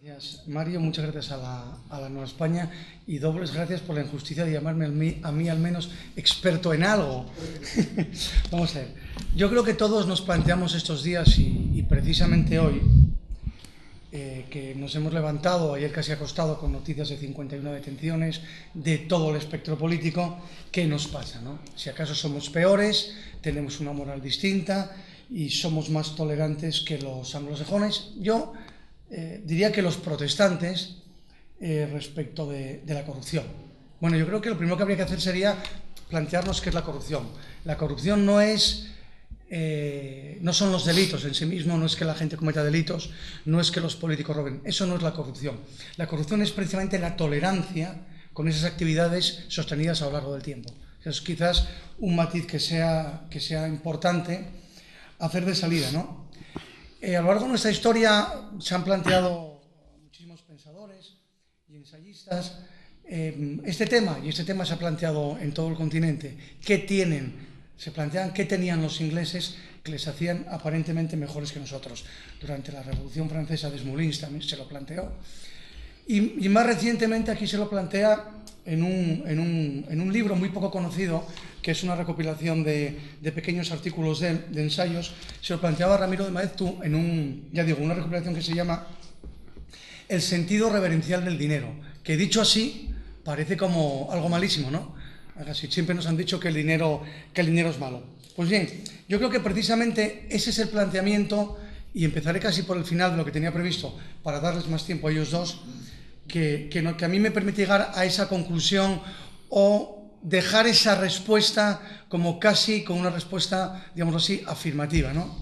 Gracias, Mario, muchas gracias a la Nueva España y dobles gracias por la injusticia de llamarme a mí al menos experto en algo. Vamos a ver, yo creo que todos nos planteamos estos días y precisamente hoy, que nos hemos levantado, ayer casi acostado, con noticias de 51 detenciones, de todo el espectro político, ¿qué nos pasa, no? Si acaso somos peores, tenemos una moral distinta y somos más tolerantes que los anglosajones. Yo diría que los protestantes respecto de la corrupción. Bueno, yo creo que lo primero que habría que hacer sería plantearnos qué es la corrupción. La corrupción no son los delitos en sí mismos, no es que la gente cometa delitos, no es que los políticos roben, eso no es la corrupción. La corrupción es precisamente la tolerancia con esas actividades sostenidas a lo largo del tiempo. Es quizás un matiz que sea importante hacer de salida, ¿no? A lo largo de nuestra historia se han planteado muchísimos pensadores y ensayistas este tema, y este tema se ha planteado en todo el continente. Se plantean qué tenían los ingleses que les hacían aparentemente mejores que nosotros. Durante la Revolución Francesa, Desmoulins también se lo planteó. Y más recientemente aquí se lo plantea en un libro muy poco conocido, que es una recopilación de pequeños artículos de ensayos. Se lo planteaba Ramiro de Maeztu en una recopilación que se llama El sentido reverencial del dinero, que dicho así parece como algo malísimo, ¿no? Así, siempre nos han dicho que el dinero es malo. Pues bien, yo creo que precisamente ese es el planteamiento, y empezaré casi por el final de lo que tenía previsto para darles más tiempo a ellos dos, que a mí me permite llegar a esa conclusión o dejar esa respuesta como casi con una respuesta, digamos así, afirmativa, ¿no?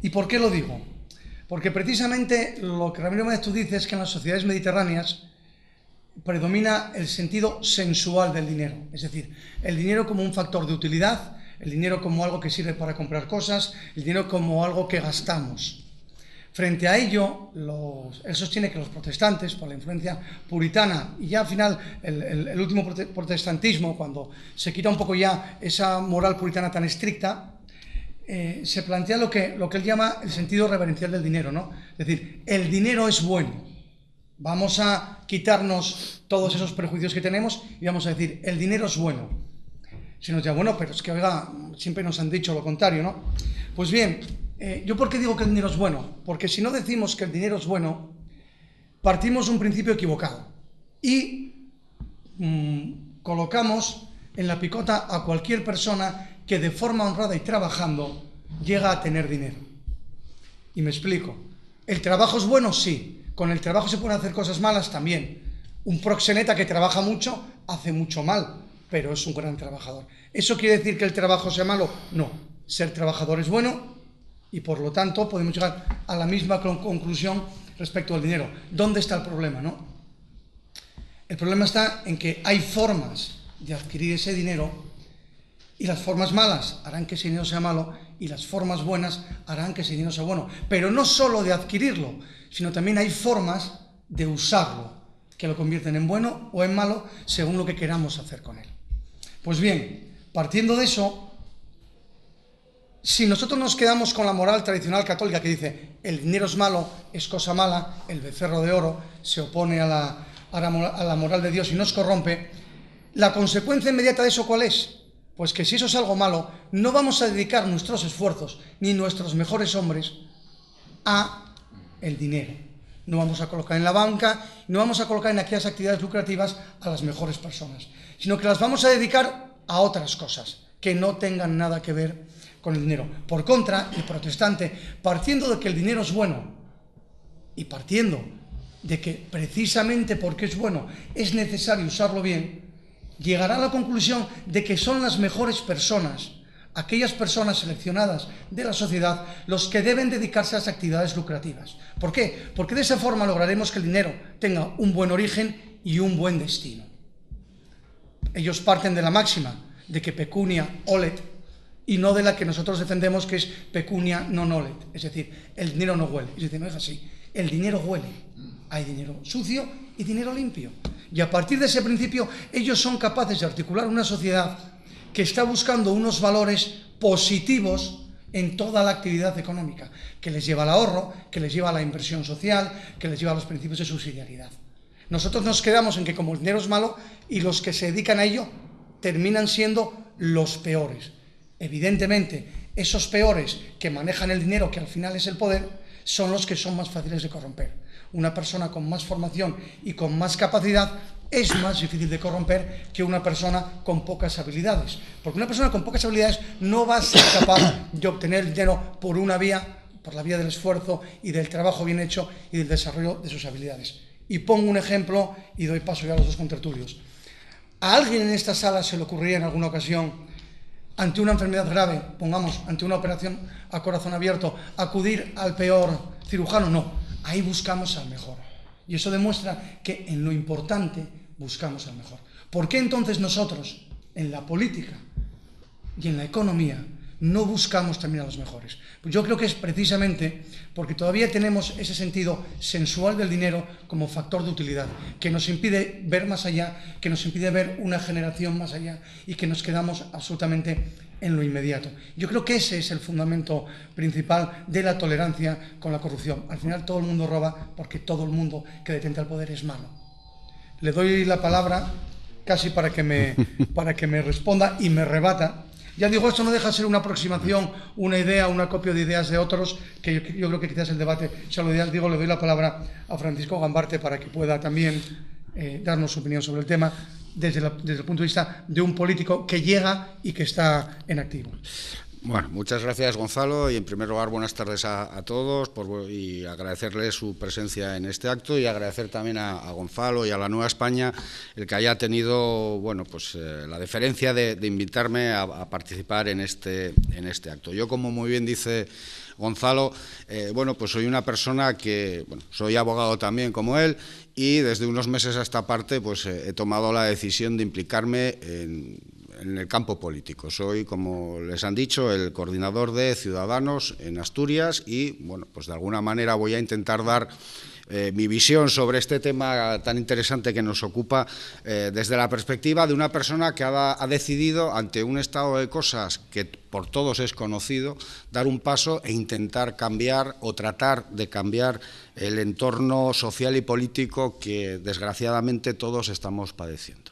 ¿Y por qué lo digo? Porque precisamente lo que Ramiro Maeztu dice es que en las sociedades mediterráneas predomina el sentido sensual del dinero, es decir, el dinero como un factor de utilidad, el dinero como algo que sirve para comprar cosas, el dinero como algo que gastamos. Frente a ello, él sostiene que los protestantes, por la influencia puritana, y ya al final el último protestantismo, cuando se quita un poco ya esa moral puritana tan estricta, se plantea lo que él llama el sentido reverencial del dinero, ¿no? Es decir, el dinero es bueno. Vamos a quitarnos todos esos prejuicios que tenemos y vamos a decir, el dinero es bueno. Si nos dirá, bueno, pero es que, oiga, siempre nos han dicho lo contrario, ¿no? Pues bien, ¿yo por qué digo que el dinero es bueno? Porque si no decimos que el dinero es bueno, partimos de un principio equivocado y colocamos en la picota a cualquier persona que de forma honrada y trabajando llega a tener dinero. Y me explico. ¿El trabajo es bueno? Sí. ¿Con el trabajo se pueden hacer cosas malas? También. Un proxeneta que trabaja mucho hace mucho mal, pero es un gran trabajador. ¿Eso quiere decir que el trabajo sea malo? No. Ser trabajador es bueno y por lo tanto podemos llegar a la misma conclusión respecto al dinero. ¿Dónde está el problema, no? El problema está en que hay formas de adquirir ese dinero y las formas malas harán que ese dinero sea malo y las formas buenas harán que ese dinero sea bueno. Pero no solo de adquirirlo, sino también hay formas de usarlo, que lo convierten en bueno o en malo, según lo que queramos hacer con él. Pues bien, partiendo de eso, si nosotros nos quedamos con la moral tradicional católica que dice el dinero es malo, es cosa mala, el becerro de oro se opone a la moral de Dios y nos corrompe, la consecuencia inmediata de eso, ¿cuál es? Pues que si eso es algo malo, no vamos a dedicar nuestros esfuerzos ni nuestros mejores hombres a el dinero. No vamos a colocar en la banca, no vamos a colocar en aquellas actividades lucrativas a las mejores personas, sino que las vamos a dedicar a otras cosas que no tengan nada que ver con el dinero. Por contra, el protestante, partiendo de que el dinero es bueno y partiendo de que precisamente porque es bueno es necesario usarlo bien, llegará a la conclusión de que son las mejores personas, aquellas personas seleccionadas de la sociedad, los que deben dedicarse a las actividades lucrativas. ¿Por qué? Porque de esa forma lograremos que el dinero tenga un buen origen y un buen destino. Ellos parten de la máxima de que pecunia olet y no de la que nosotros defendemos, que es pecunia non olet, es decir, el dinero no huele. Es decir, no es así, el dinero huele. Hay dinero sucio y dinero limpio. Y a partir de ese principio, ellos son capaces de articular una sociedad que está buscando unos valores positivos en toda la actividad económica, que les lleva al ahorro, que les lleva a la inversión social, que les lleva a los principios de subsidiariedad. Nosotros nos quedamos en que como el dinero es malo y los que se dedican a ello terminan siendo los peores. Evidentemente, esos peores que manejan el dinero, que al final es el poder, son los que son más fáciles de corromper. Una persona con más formación y con más capacidad es más difícil de corromper que una persona con pocas habilidades. Porque una persona con pocas habilidades no va a ser capaz de obtener dinero por una vía, por la vía del esfuerzo y del trabajo bien hecho y del desarrollo de sus habilidades. Y pongo un ejemplo y doy paso ya a los dos contertulios. ¿A alguien en esta sala se le ocurriría en alguna ocasión, ante una enfermedad grave, pongamos, ante una operación a corazón abierto, acudir al peor cirujano? No, ahí buscamos al mejor. Y eso demuestra que en lo importante buscamos al mejor. ¿Por qué entonces nosotros, en la política y en la economía, no buscamos también a los mejores? Pues yo creo que es precisamente porque todavía tenemos ese sentido sensual del dinero como factor de utilidad, que nos impide ver más allá, que nos impide ver una generación más allá y que nos quedamos absolutamente en lo inmediato. Yo creo que ese es el fundamento principal de la tolerancia con la corrupción. Al final todo el mundo roba porque todo el mundo que detenta el poder es malo. Le doy la palabra casi para que me responda y me rebata. Ya digo, esto no deja de ser una aproximación, una idea, una copia de ideas de otros, que yo creo que quizás el debate sea lo ideal. Digo, le doy la palabra a Francisco Gambarte para que pueda también darnos su opinión sobre el tema desde el punto de vista de un político que llega y que está en activo. Bueno, muchas gracias, Gonzalo, y en primer lugar buenas tardes a todos y agradecerle su presencia en este acto y agradecer también a Gonzalo y a la Nueva España el que haya tenido, bueno, pues la deferencia de invitarme a participar en este acto. Yo, como muy bien dice Gonzalo, bueno, pues soy una persona que, bueno, soy abogado también como él, y desde unos meses a esta parte pues he tomado la decisión de implicarme en el campo político. Soy, como les han dicho, el coordinador de Ciudadanos en Asturias y, bueno, pues de alguna manera voy a intentar dar mi visión sobre este tema tan interesante que nos ocupa desde la perspectiva de una persona que ha decidido, ante un estado de cosas que por todos es conocido, dar un paso e intentar cambiar o tratar de cambiar el entorno social y político que desgraciadamente todos estamos padeciendo.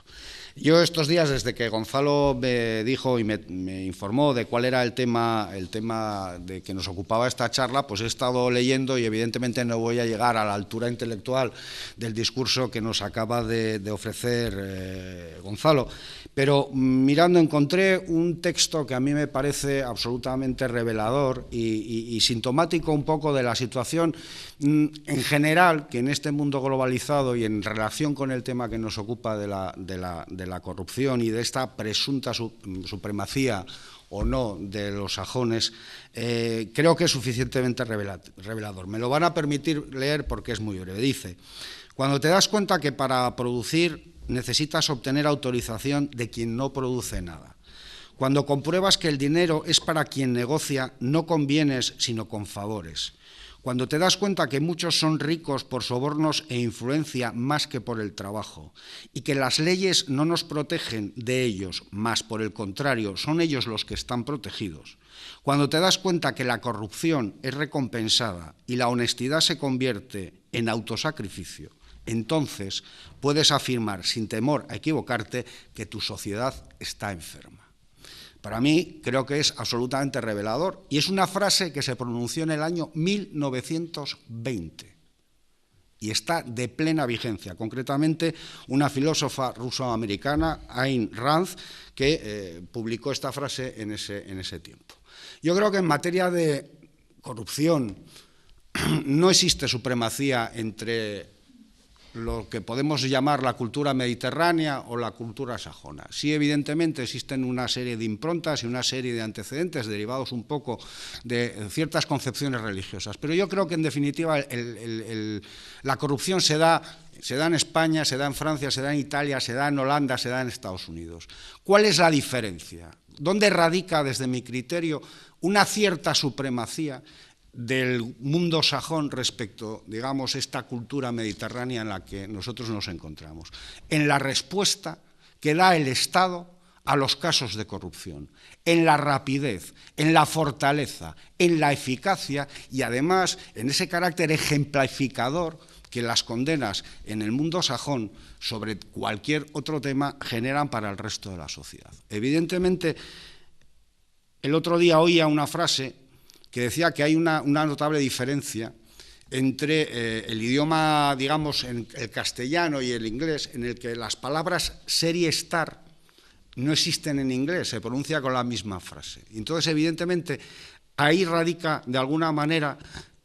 Yo estos días, desde que Gonzalo me dijo y me informó de cuál era el tema de que nos ocupaba esta charla, pues he estado leyendo y evidentemente no voy a llegar a la altura intelectual del discurso que nos acaba de ofrecer Gonzalo, pero mirando encontré un texto que a mí me parece absolutamente revelador y sintomático un poco de la situación en general, que en este mundo globalizado y en relación con el tema que nos ocupa de la corrupción y de esta presunta supremacía o no de los sajones, creo que es suficientemente revelador. Me lo van a permitir leer porque es muy breve. Dice: cuando te das cuenta que para producir necesitas obtener autorización de quien no produce nada. Cuando compruebas que el dinero es para quien negocia, no con bienes, sino con favores. Cuando te das cuenta que muchos son ricos por sobornos e influencia más que por el trabajo, y que las leyes no nos protegen de ellos, más por el contrario, son ellos los que están protegidos. Cuando te das cuenta que la corrupción es recompensada y la honestidad se convierte en autosacrificio, entonces puedes afirmar sin temor a equivocarte que tu sociedad está enferma. Para mí creo que es absolutamente revelador y es una frase que se pronunció en el año 1920 y está de plena vigencia. Concretamente, una filósofa ruso-americana, Ayn Rand, que publicó esta frase en ese tiempo. Yo creo que en materia de corrupción no existe supremacía entre lo que podemos llamar la cultura mediterránea o la cultura sajona. Sí, evidentemente existen una serie de improntas y una serie de antecedentes derivados un poco de ciertas concepciones religiosas, pero yo creo que en definitiva la corrupción se da en España, se da en Francia, se da en Italia, se da en Holanda, se da en Estados Unidos. ¿Cuál es la diferencia? ¿Dónde radica, desde mi criterio, una cierta supremacía del mundo sajón respecto, digamos, esta cultura mediterránea en la que nosotros nos encontramos? En la respuesta que da el Estado a los casos de corrupción, en la rapidez, en la fortaleza, en la eficacia y además en ese carácter ejemplificador que las condenas en el mundo sajón sobre cualquier otro tema generan para el resto de la sociedad. Evidentemente, el otro día oía una frase que decía que hay una notable diferencia entre el idioma, digamos, el castellano y el inglés, en el que las palabras ser y estar no existen en inglés, se pronuncia con la misma frase. Entonces, evidentemente, ahí radica, de alguna manera,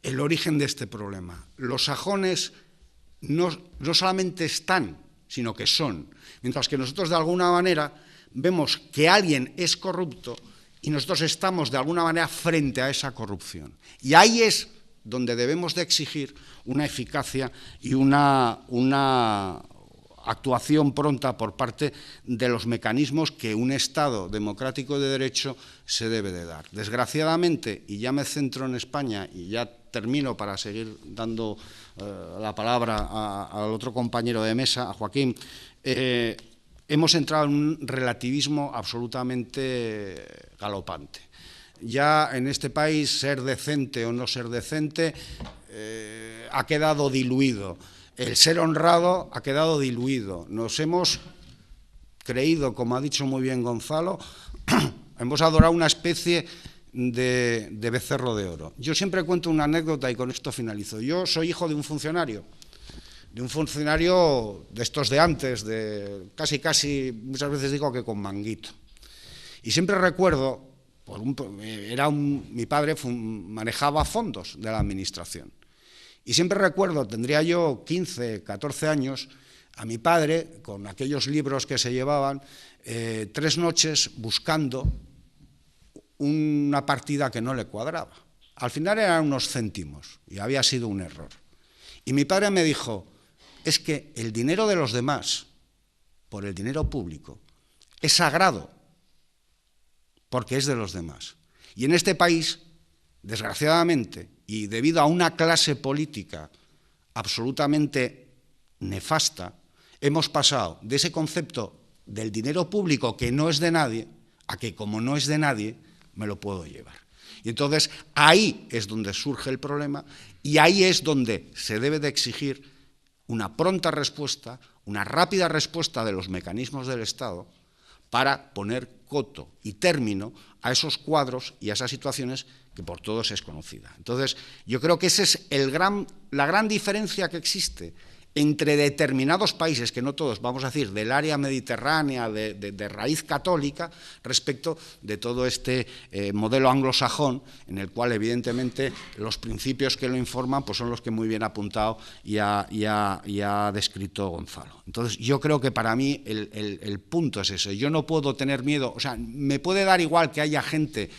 el origen de este problema. Los sajones no solamente están, sino que son. Mientras que nosotros, de alguna manera, vemos que alguien es corrupto y nosotros estamos, de alguna manera, frente a esa corrupción. Y ahí es donde debemos de exigir una eficacia y una actuación pronta por parte de los mecanismos que un Estado democrático de derecho se debe de dar. Desgraciadamente, y ya me centro en España y ya termino para seguir dando la palabra al otro compañero de mesa, a Joaquín, hemos entrado en un relativismo absolutamente galopante. Ya en este país ser decente o no ser decente ha quedado diluido. El ser honrado ha quedado diluido. Nos hemos creído, como ha dicho muy bien Gonzalo, hemos adorado una especie de becerro de oro. Yo siempre cuento una anécdota y con esto finalizo. Yo soy hijo de un funcionario de estos de antes, de casi, muchas veces digo que con manguito. Y siempre recuerdo, mi padre manejaba fondos de la administración. Y siempre recuerdo, tendría yo 15, 14 años, a mi padre, con aquellos libros que se llevaban, 3 noches buscando una partida que no le cuadraba. Al final eran unos céntimos y había sido un error. Y mi padre me dijo, es que el dinero de los demás, por el dinero público, es sagrado, porque es de los demás. Y en este país, desgraciadamente, y debido a una clase política absolutamente nefasta, hemos pasado de ese concepto del dinero público que no es de nadie, a que como no es de nadie, me lo puedo llevar. Y entonces ahí es donde surge el problema y ahí es donde se debe de exigir una pronta respuesta, una rápida respuesta de los mecanismos del Estado para poner coto y término a esos cuadros y a esas situaciones que por todos es conocida. Entonces, yo creo que esa es la gran diferencia que existe entre determinados países, que no todos, vamos a decir, del área mediterránea, de raíz católica, respecto de todo este modelo anglosajón, en el cual, evidentemente, los principios que lo informan pues son los que muy bien ha apuntado y ha descrito Gonzalo. Entonces, yo creo que para mí el punto es ese. Yo no puedo tener miedo, o sea, me puede dar igual que haya gente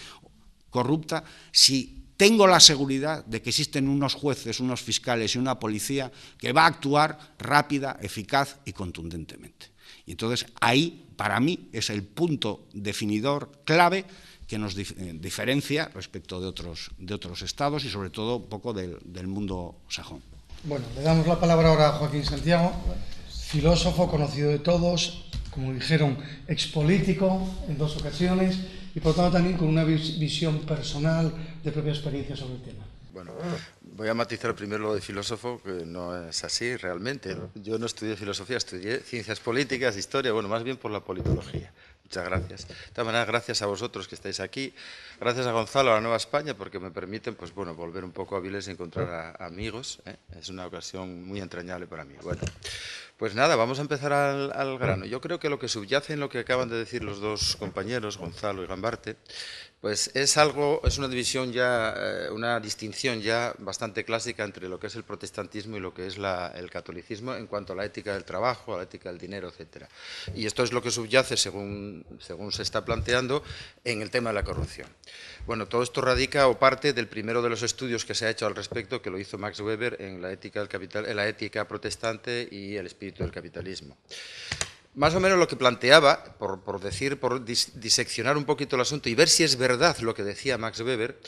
corrupta si tengo la seguridad de que existen unos jueces, unos fiscales y una policía que va a actuar rápida, eficaz y contundentemente. Y entonces ahí, para mí, es el punto definidor clave que nos diferencia respecto de otros estados y sobre todo un poco del mundo sajón. Bueno, le damos la palabra ahora a Joaquín Santiago, filósofo conocido de todos, como dijeron, expolítico en 2 ocasiones y por tanto también con una visión personal de propia experiencia sobre el tema. Bueno, voy a matizar primero lo de filósofo, que no es así realmente, ¿no? Yo no estudié filosofía, estudié ciencias políticas, historia, bueno, más bien por la politología. Muchas gracias. De todas maneras, gracias a vosotros que estáis aquí, gracias a Gonzalo, a la Nueva España, porque me permiten, pues bueno, volver un poco a Avilés y encontrar a amigos, ¿eh? Es una ocasión muy entrañable para mí. Bueno, pues nada, vamos a empezar al grano. Yo creo que lo que subyace en lo que acaban de decir los dos compañeros, Gonzalo y Gambarte, pues es una división ya, una distinción ya bastante clásica entre lo que es el protestantismo y lo que es el catolicismo en cuanto a la ética del trabajo, a la ética del dinero, etcétera. Y esto es lo que subyace, según se está planteando, en el tema de la corrupción. Bueno, todo esto radica o parte del primero de los estudios que se ha hecho al respecto, que lo hizo Max Weber en la ética del capital, en la ética protestante y el espíritu del capitalismo. Más o menos lo que planteaba, por diseccionar un poquito el asunto y ver si es verdad lo que decía Max Weber,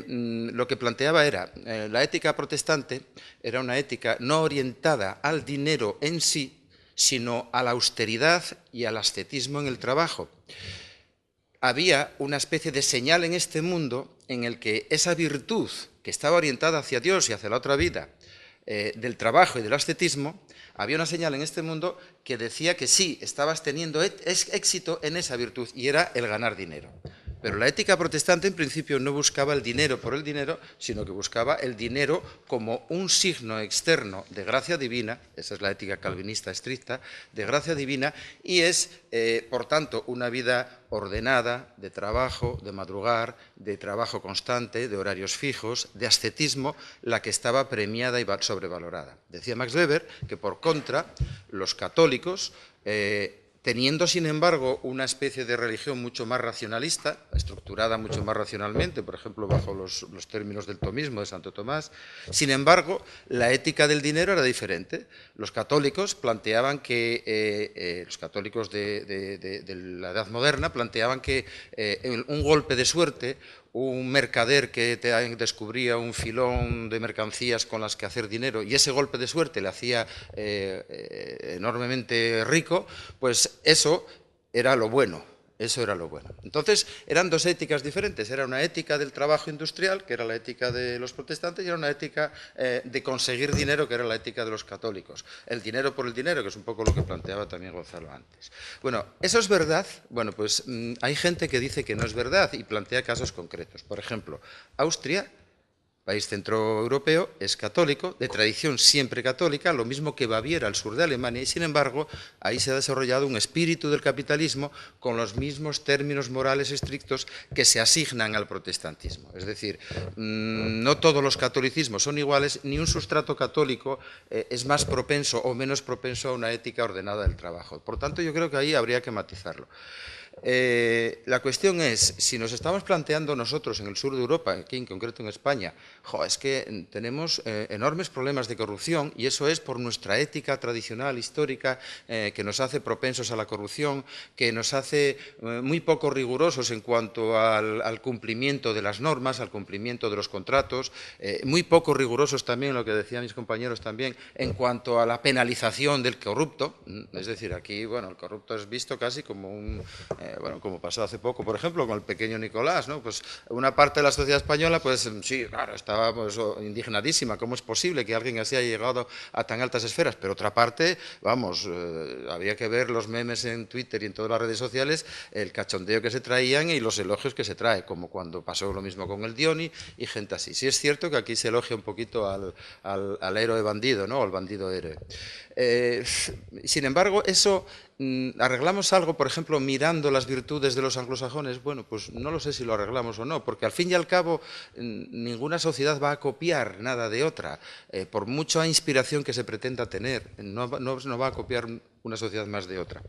lo que planteaba era, la ética protestante era una ética no orientada al dinero en sí, sino a la austeridad y al ascetismo en el trabajo. Había una especie de señal en este mundo en el que esa virtud que estaba orientada hacia Dios y hacia la otra vida, del trabajo y del ascetismo, había una señal en este mundo que decía que sí, estabas teniendo éxito en esa virtud, y era el ganar dinero. Pero la ética protestante en principio no buscaba el dinero por el dinero, sino que buscaba el dinero como un signo externo de gracia divina, esa es la ética calvinista estricta, de gracia divina, y es, por tanto, una vida ordenada, de trabajo, de madrugar, de trabajo constante, de horarios fijos, de ascetismo, la que estaba premiada y sobrevalorada. Decía Max Weber que, por contra, los católicos, teniendo, sin embargo, una especie de religión mucho más racionalista, estructurada mucho más racionalmente, por ejemplo, bajo los términos del tomismo de Santo Tomás, sin embargo, la ética del dinero era diferente. Los católicos planteaban que, los católicos de la Edad Moderna planteaban que un golpe de suerte, un mercader que descubría un filón de mercancías con las que hacer dinero, y ese golpe de suerte le hacía enormemente rico, pues eso era lo bueno. Eso era lo bueno. Entonces, eran dos éticas diferentes. Era una ética del trabajo industrial, que era la ética de los protestantes, y era una ética de conseguir dinero, que era la ética de los católicos. El dinero por el dinero, que es un poco lo que planteaba también Gonzalo antes. Bueno, ¿eso es verdad? Bueno, pues hay gente que dice que no es verdad y plantea casos concretos. Por ejemplo, Austria, país centroeuropeo, es católico, de tradición siempre católica, lo mismo que Baviera, al sur de Alemania, y sin embargo, ahí se ha desarrollado un espíritu del capitalismo con los mismos términos morales estrictos que se asignan al protestantismo. Es decir, no todos los catolicismos son iguales, ni un sustrato católico es más propenso o menos propenso a una ética ordenada del trabajo. Por tanto, yo creo que ahí habría que matizarlo. La cuestión es, si nos estamos planteando nosotros en el sur de Europa, aquí en concreto en España, es que tenemos enormes problemas de corrupción, y eso es por nuestra ética tradicional, histórica, que nos hace propensos a la corrupción, que nos hace muy poco rigurosos en cuanto al cumplimiento de las normas, al cumplimiento de los contratos, muy poco rigurosos también, lo que decían mis compañeros también, en cuanto a la penalización del corrupto. Es decir, aquí, bueno, el corrupto es visto casi como un... bueno, como pasó hace poco, por ejemplo, con el pequeño Nicolás, ¿no? Pues una parte de la sociedad española, pues sí, claro, estaba pues, indignadísima. ¿Cómo es posible que alguien así haya llegado a tan altas esferas? Pero otra parte, vamos, había que ver los memes en Twitter y en todas las redes sociales, el cachondeo que se traían y los elogios que se trae, como cuando pasó lo mismo con el Dioni y gente así. Sí es cierto que aquí se elogia un poquito al héroe bandido, ¿no? Al bandido héroe. Sin embargo, eso... ¿arreglamos algo, por ejemplo, mirando las virtudes de los anglosajones? Bueno, pues no lo sé si lo arreglamos o no, porque al fin y al cabo ninguna sociedad va a copiar nada de otra, por mucha inspiración que se pretenda tener, no va a copiar una sociedad más de otra.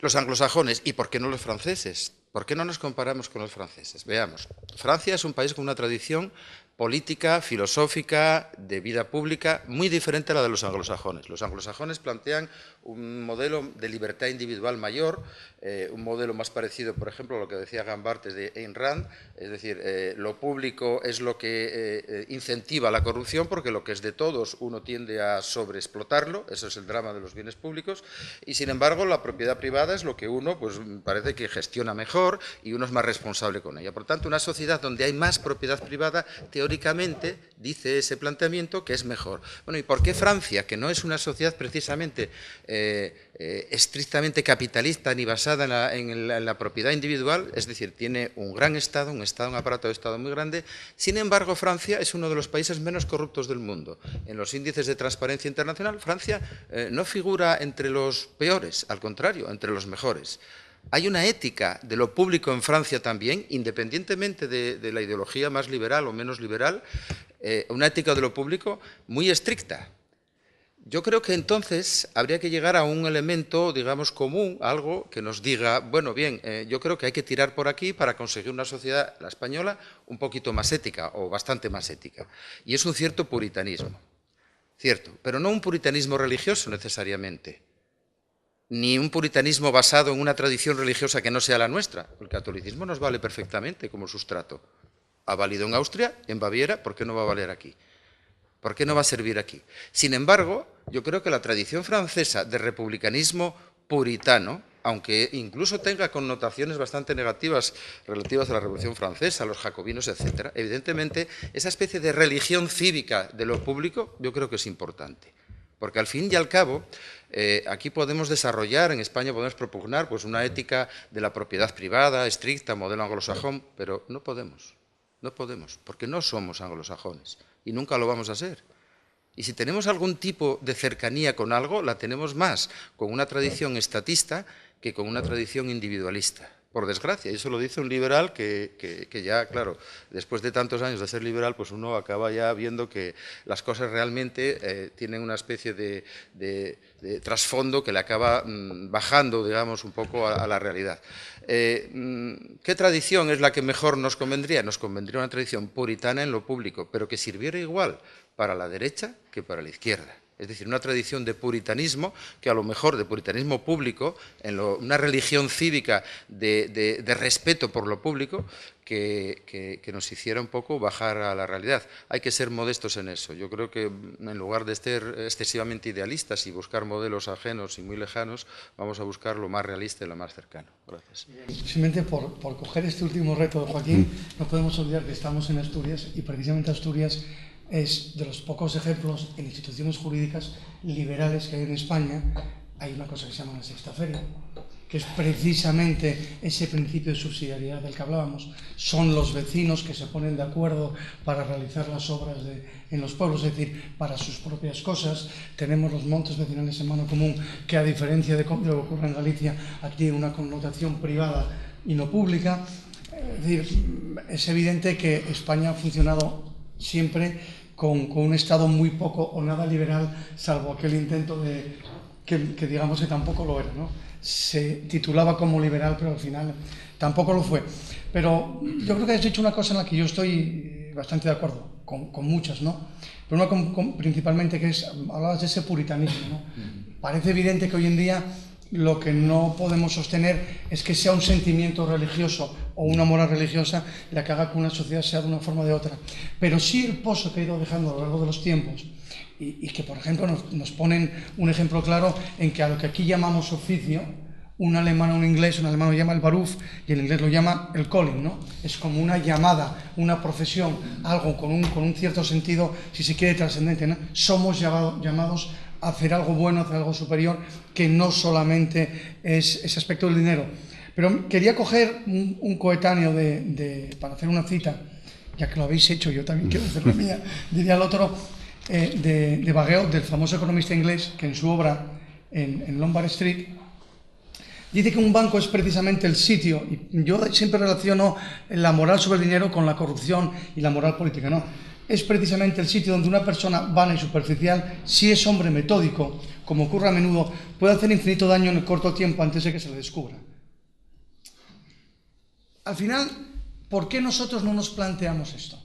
Los anglosajones, ¿y por qué no los franceses? ¿Por qué no nos comparamos con los franceses? Veamos, Francia es un país con una tradición política, filosófica, de vida pública, muy diferente a la de los anglosajones. Los anglosajones plantean un modelo de libertad individual mayor, un modelo más parecido, por ejemplo, a lo que decía Gambart de Ayn Rand, es decir, lo público es lo que incentiva la corrupción, porque lo que es de todos uno tiende a sobreexplotarlo, eso es el drama de los bienes públicos, y sin embargo la propiedad privada es lo que uno pues, parece que gestiona mejor y uno es más responsable con ella. Por tanto, una sociedad donde hay más propiedad privada, teóricamente, dice ese planteamiento, que es mejor. Bueno, ¿y por qué Francia, que no es una sociedad precisamente estrictamente capitalista ni basada en la propiedad individual, es decir, tiene un gran Estado, un aparato de Estado muy grande, sin embargo, Francia es uno de los países menos corruptos del mundo. En los índices de transparencia internacional, Francia no figura entre los peores, al contrario, entre los mejores. Hay una ética de lo público en Francia también, independientemente de la ideología más liberal o menos liberal, una ética de lo público muy estricta. Yo creo que entonces habría que llegar a un elemento, digamos, común, algo que nos diga, bueno, bien, yo creo que hay que tirar por aquí para conseguir una sociedad, la española, un poquito más ética o bastante más ética. Y es un cierto puritanismo, cierto, pero no un puritanismo religioso necesariamente, ni un puritanismo basado en una tradición religiosa que no sea la nuestra. El catolicismo nos vale perfectamente como sustrato. Ha valido en Austria, en Baviera, ¿por qué no va a valer aquí? ¿Por qué no va a servir aquí? Sin embargo, yo creo que la tradición francesa de republicanismo puritano, aunque incluso tenga connotaciones bastante negativas relativas a la Revolución Francesa, a los jacobinos, etc., evidentemente esa especie de religión cívica de lo público yo creo que es importante. Porque al fin y al cabo, aquí podemos desarrollar, en España podemos propugnar pues, una ética de la propiedad privada, estricta, modelo anglosajón, pero no podemos, porque no somos anglosajones y nunca lo vamos a ser. Y si tenemos algún tipo de cercanía con algo, la tenemos más con una tradición estatista que con una tradición individualista. Por desgracia, y eso lo dice un liberal que ya, claro, después de tantos años de ser liberal, pues uno acaba ya viendo que las cosas realmente tienen una especie de trasfondo que le acaba bajando, digamos, un poco a la realidad. ¿Qué tradición es la que mejor nos convendría? Nos convendría una tradición puritana en lo público, pero que sirviera igual para la derecha que para la izquierda. Es decir, una tradición de puritanismo, que a lo mejor de puritanismo público, una religión cívica de respeto por lo público, que nos hiciera un poco bajar a la realidad. Hay que ser modestos en eso. Yo creo que en lugar de ser excesivamente idealistas y buscar modelos ajenos y muy lejanos, vamos a buscar lo más realista y lo más cercano. Gracias. Simplemente por coger este último reto de Joaquín, no podemos olvidar que estamos en Asturias y precisamente Asturias es de los pocos ejemplos en instituciones jurídicas liberales que hay en España. Hay una cosa que se llama la Sexta Feria, que es precisamente ese principio de subsidiariedad del que hablábamos. Son los vecinos que se ponen de acuerdo para realizar las obras en los pueblos, es decir, para sus propias cosas. Tenemos los montes vecinales en mano común, que a diferencia de lo que ocurre en Galicia, aquí tiene una connotación privada y no pública. Es decir, es evidente que España ha funcionado siempre con un Estado muy poco o nada liberal, salvo aquel intento que digamos que tampoco lo era, ¿no? Se titulaba como liberal, pero al final tampoco lo fue. Pero yo creo que has dicho una cosa en la que yo estoy bastante de acuerdo, con muchas, ¿no? Pero una principalmente que es, hablabas de ese puritanismo, ¿no? Parece evidente que hoy en día lo que no podemos sostener es que sea un sentimiento religioso o una moral religiosa la que haga que una sociedad sea de una forma o de otra. Pero sí el pozo que ha ido dejando a lo largo de los tiempos y que, por ejemplo, nos ponen un ejemplo claro en que a lo que aquí llamamos oficio, un alemán o un inglés, un alemán lo llama el Beruf y el inglés lo llama el calling, ¿no? Es como una llamada, una profesión, algo con un cierto sentido, si se quiere, trascendente, ¿no? Somos llamados a hacer algo bueno, a hacer algo superior, que no solamente es ese aspecto del dinero. Pero quería coger un coetáneo para hacer una cita, ya que lo habéis hecho, yo también quiero hacer la mía, diría el otro, de Bagehot, del famoso economista inglés, que en su obra, en Lombard Street, dice que un banco es precisamente el sitio, y yo siempre relaciono la moral sobre el dinero con la corrupción y la moral política, ¿no? Es precisamente el sitio donde una persona vana y superficial, si es hombre metódico, como ocurre a menudo, puede hacer infinito daño en el corto tiempo antes de que se le descubra. Al final, ¿por qué nosotros no nos planteamos esto?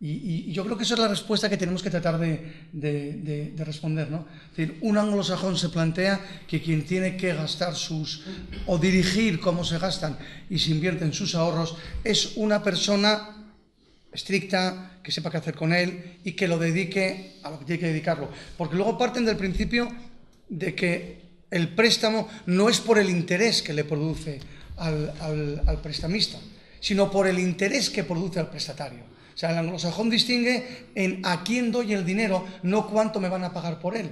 Y yo creo que esa es la respuesta que tenemos que tratar de responder, ¿no? Es decir, un anglosajón se plantea que quien tiene que gastar o dirigir cómo se gastan y se invierten sus ahorros es una persona estricta, que sepa qué hacer con él y que lo dedique a lo que tiene que dedicarlo. Porque luego parten del principio de que el préstamo no es por el interés que le produce al prestamista, sino por el interés que produce al prestatario. O sea, el anglosajón distingue en a quién doy el dinero, no cuánto me van a pagar por él.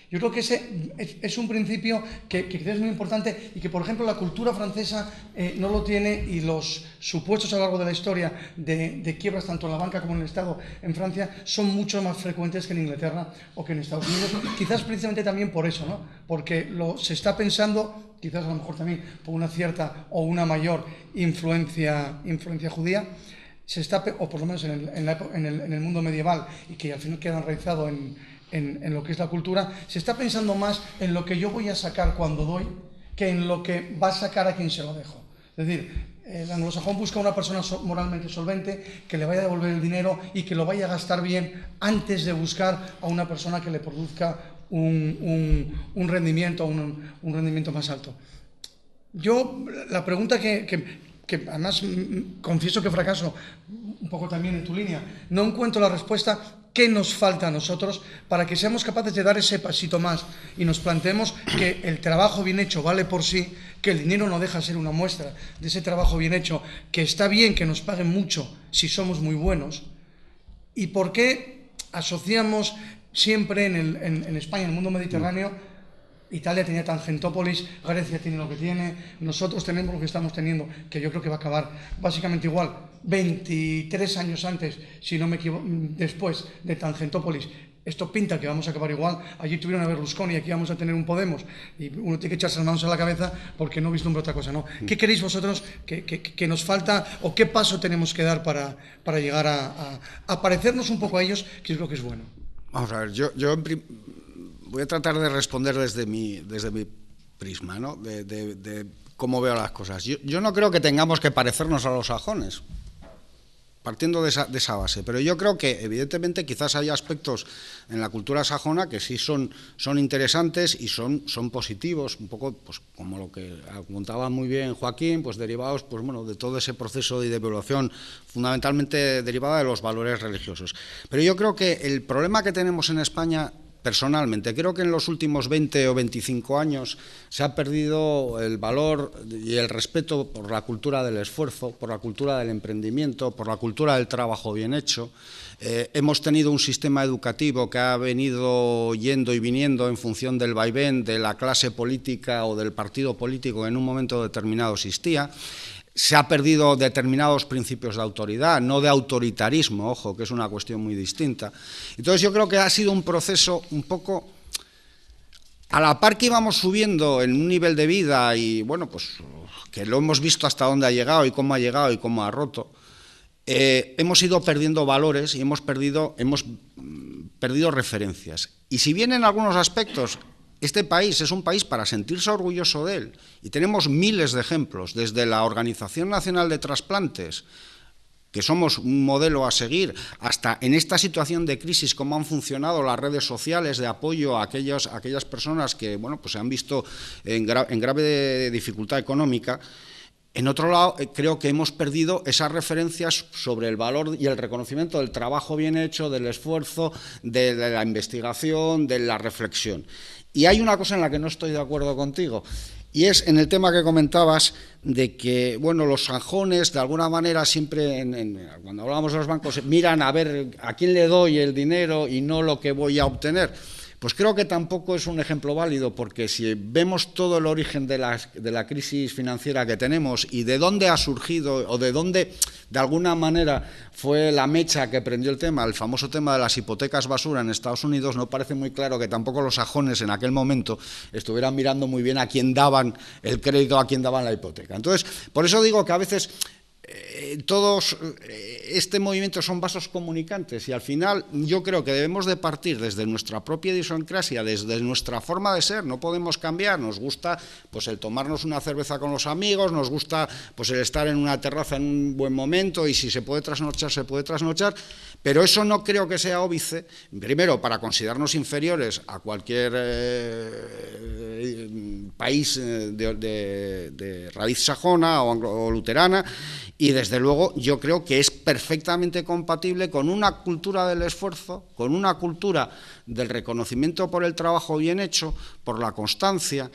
Yo creo que ese es un principio que quizás es muy importante y que, por ejemplo, la cultura francesa no lo tiene, y los supuestos a lo largo de la historia de quiebras, tanto en la banca como en el Estado en Francia, son mucho más frecuentes que en Inglaterra o que en Estados Unidos. Quizás precisamente también por eso, ¿no? Porque se está pensando, quizás a lo mejor también por una cierta o una mayor influencia judía, o por lo menos en el mundo medieval, y que al final queda enraizado en lo que es la cultura, se está pensando más en lo que yo voy a sacar cuando doy que en lo que va a sacar a quien se lo dejo. Es decir, el anglosajón busca una persona moralmente solvente que le vaya a devolver el dinero y que lo vaya a gastar bien antes de buscar a una persona que le produzca un rendimiento más alto. Yo, la pregunta que además confieso que fracaso un poco también en tu línea, no encuentro la respuesta qué nos falta a nosotros para que seamos capaces de dar ese pasito más y nos planteemos que el trabajo bien hecho vale por sí, que el dinero no deja de ser una muestra de ese trabajo bien hecho, que está bien que nos paguen mucho si somos muy buenos. ¿Y por qué asociamos siempre en España, en el mundo mediterráneo? Italia tenía Tangentópolis, Grecia tiene lo que tiene, nosotros tenemos lo que estamos teniendo, que yo creo que va a acabar básicamente igual. 23 años antes, si no me equivoco, después de Tangentópolis, esto pinta que vamos a acabar igual. Allí tuvieron a Berlusconi y aquí vamos a tener un Podemos, y uno tiene que echarse las manos a la cabeza porque no vislumbra otra cosa, ¿no? ¿Qué queréis vosotros que nos falta o qué paso tenemos que dar para llegar a parecernos un poco a ellos, que yo creo que es bueno? Vamos a ver, voy a tratar de responder desde mi prisma, ¿no? De cómo veo las cosas. Yo no creo que tengamos que parecernos a los sajones, partiendo de esa base, pero yo creo que evidentemente quizás hay aspectos en la cultura sajona que sí son interesantes y son positivos, un poco pues como lo que apuntaba muy bien Joaquín, pues derivados pues bueno de todo ese proceso de evolución fundamentalmente derivada de los valores religiosos. Pero yo creo que el problema que tenemos en España, personalmente, creo que en los últimos 20 o 25 años se ha perdido el valor y el respeto por la cultura del esfuerzo, por la cultura del emprendimiento, por la cultura del trabajo bien hecho. Hemos tenido un sistema educativo que ha venido yendo y viniendo en función del vaivén de la clase política o del partido político que en un momento determinado existía. Se ha perdido determinados principios de autoridad, no de autoritarismo, ojo, que es una cuestión muy distinta. Entonces yo creo que ha sido un proceso un poco a la par que íbamos subiendo en un nivel de vida y bueno, pues que lo hemos visto hasta dónde ha llegado y cómo ha roto, hemos ido perdiendo valores y hemos perdido referencias. Y si bien en algunos aspectos este país es un país para sentirse orgulloso de él, y tenemos miles de ejemplos, desde la Organización Nacional de Trasplantes, que somos un modelo a seguir, hasta en esta situación de crisis, cómo han funcionado las redes sociales de apoyo a aquellas personas que bueno, pues se han visto en grave dificultad económica. En otro lado, creo que hemos perdido esas referencias sobre el valor y el reconocimiento del trabajo bien hecho, del esfuerzo, de la investigación, de la reflexión. Y hay una cosa en la que no estoy de acuerdo contigo, y es en el tema que comentabas de que, bueno, los sajones, de alguna manera, siempre, cuando hablamos de los bancos, miran a ver a quién le doy el dinero y no lo que voy a obtener. Pues creo que tampoco es un ejemplo válido, porque si vemos todo el origen de la crisis financiera que tenemos y de dónde ha surgido o de dónde, de alguna manera, fue la mecha que prendió el tema, el famoso tema de las hipotecas basura en Estados Unidos, no parece muy claro que tampoco los sajones en aquel momento estuvieran mirando muy bien a quién daban el crédito, a quién daban la hipoteca. Entonces, por eso digo que a veces todos este movimiento son vasos comunicantes y al final yo creo que debemos de partir desde nuestra propia idiosincrasia, desde nuestra forma de ser. No podemos cambiar, nos gusta pues el tomarnos una cerveza con los amigos, nos gusta pues el estar en una terraza en un buen momento y si se puede trasnochar, se puede trasnochar, pero eso no creo que sea óbice, primero para considerarnos inferiores a cualquier país de raíz sajona o luterana, y desde luego yo creo que es perfectamente compatible con una cultura del esfuerzo, con una cultura del reconocimiento por el trabajo bien hecho, por la constancia,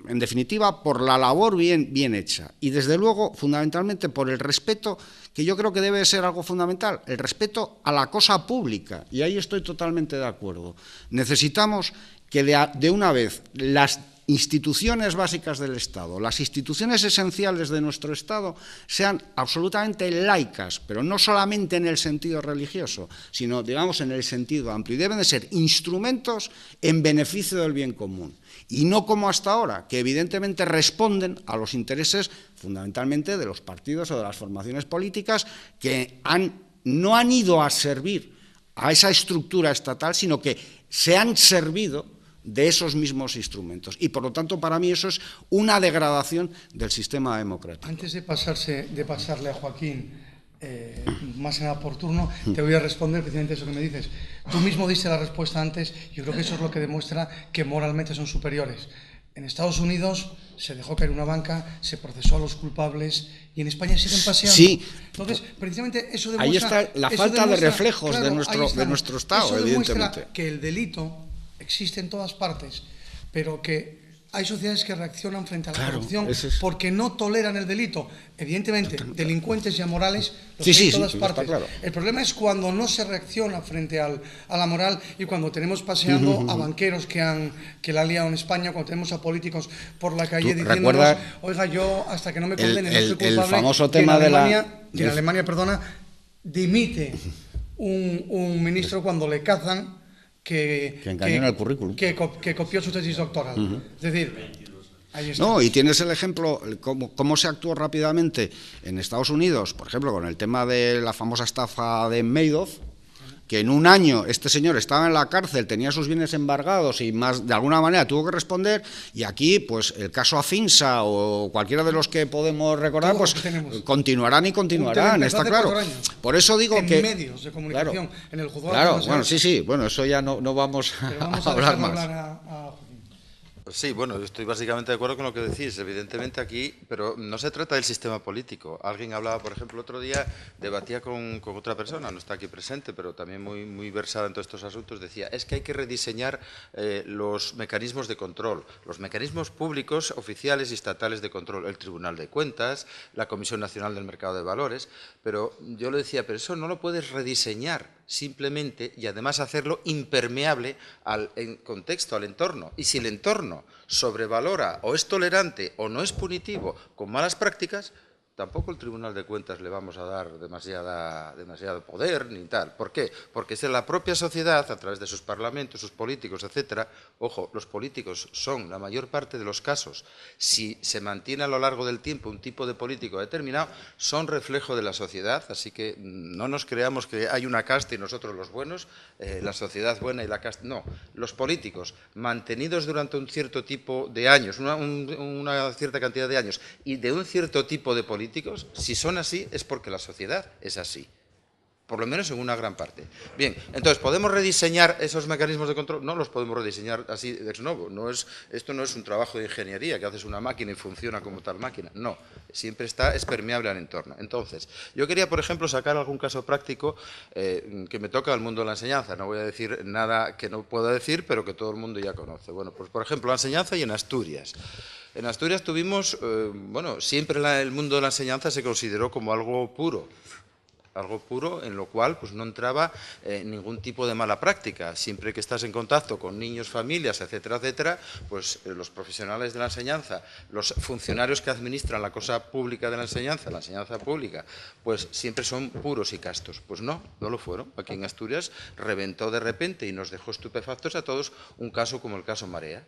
en definitiva, por la labor bien hecha. Y desde luego, fundamentalmente, por el respeto, que yo creo que debe ser algo fundamental, el respeto a la cosa pública. Y ahí estoy totalmente de acuerdo. Necesitamos que de una vez las instituciones básicas del Estado, las instituciones esenciales de nuestro Estado sean absolutamente laicas, pero no solamente en el sentido religioso, sino, digamos, en el sentido amplio. Y deben de ser instrumentos en beneficio del bien común. Y no como hasta ahora, que evidentemente responden a los intereses fundamentalmente de los partidos o de las formaciones políticas que no han ido a servir a esa estructura estatal, sino que se han servido de esos mismos instrumentos. Y por lo tanto, para mí eso es una degradación del sistema democrático. Antes de pasarle a Joaquín, más que nada por turno, te voy a responder precisamente eso que me dices. Tú mismo diste la respuesta antes, yo creo que eso es lo que demuestra que moralmente son superiores. En Estados Unidos se dejó caer una banca, se procesó a los culpables y en España siguen paseando. Sí. Entonces, precisamente eso demuestra... Ahí está la falta de reflejos, claro, de nuestro Estado, eso evidentemente. Demuestra que el delito existe en todas partes, pero que hay sociedades que reaccionan frente a la corrupción porque no toleran el delito. Evidentemente, delincuentes y amorales los hay en todas partes. Claro. El problema es cuando no se reacciona frente a la moral y cuando tenemos paseando a banqueros que la han liado en España, cuando tenemos a políticos por la calle diciéndonos, oiga, yo hasta que no me condenen no soy culpable. El famoso tema de la... En Alemania, dimite un ministro cuando le cazan que engañó en el currículum, que copió su tesis doctoral. Es decir, ahí está. No, y tienes el ejemplo, cómo se actuó rápidamente en Estados Unidos, por ejemplo, con el tema de la famosa estafa de Madoff, que en un año este señor estaba en la cárcel, tenía sus bienes embargados y más de alguna manera tuvo que responder, y aquí pues el caso Afinsa o cualquiera de los que podemos recordar pues continuarán y continuarán, está claro. Por eso digo que... En medios de comunicación, claro, en el juzgado... Claro, bueno, sí, bueno, eso ya no vamos a hablar más. Sí, bueno, yo estoy básicamente de acuerdo con lo que decís, evidentemente aquí, pero no se trata del sistema político. Alguien hablaba, por ejemplo, otro día, debatía con otra persona, no está aquí presente, pero también muy versada en todos estos asuntos, decía, es que hay que rediseñar los mecanismos de control, los mecanismos públicos, oficiales y estatales de control, el Tribunal de Cuentas, la Comisión Nacional del Mercado de Valores, pero yo le decía, pero eso no lo puedes rediseñar simplemente y además hacerlo impermeable al contexto, al entorno. Y si el entorno sobrevalora o es tolerante o no es punitivo con malas prácticas, tampoco el Tribunal de Cuentas le vamos a dar demasiado poder ni tal. ¿Por qué? Porque es la propia sociedad, a través de sus parlamentos, sus políticos, etcétera. Ojo, los políticos son la mayor parte de los casos, si se mantiene a lo largo del tiempo un tipo de político determinado, son reflejo de la sociedad, así que no nos creamos que hay una casta y nosotros los buenos, la sociedad buena y la casta. No, los políticos mantenidos durante un cierto tipo de años, una cierta cantidad de años y de un cierto tipo de políticos, si son así es porque la sociedad es así, por lo menos en una gran parte. Bien, entonces, ¿podemos rediseñar esos mecanismos de control? No los podemos rediseñar así de ex novo. Esto no es un trabajo de ingeniería, que haces una máquina y funciona como tal máquina. No, siempre es permeable al entorno. Entonces, yo quería, por ejemplo, sacar algún caso práctico que me toca al mundo de la enseñanza. No voy a decir nada que no pueda decir, pero que todo el mundo ya conoce. Bueno, pues por ejemplo, la enseñanza y en Asturias. En Asturias tuvimos, siempre el mundo de la enseñanza se consideró como algo puro en lo cual pues no entraba ningún tipo de mala práctica. Siempre que estás en contacto con niños, familias, etcétera, etcétera, pues los profesionales de la enseñanza, los funcionarios que administran la cosa pública de la enseñanza pública, pues siempre son puros y castos. Pues no lo fueron. Aquí en Asturias reventó de repente y nos dejó estupefactos a todos un caso como el caso Marea,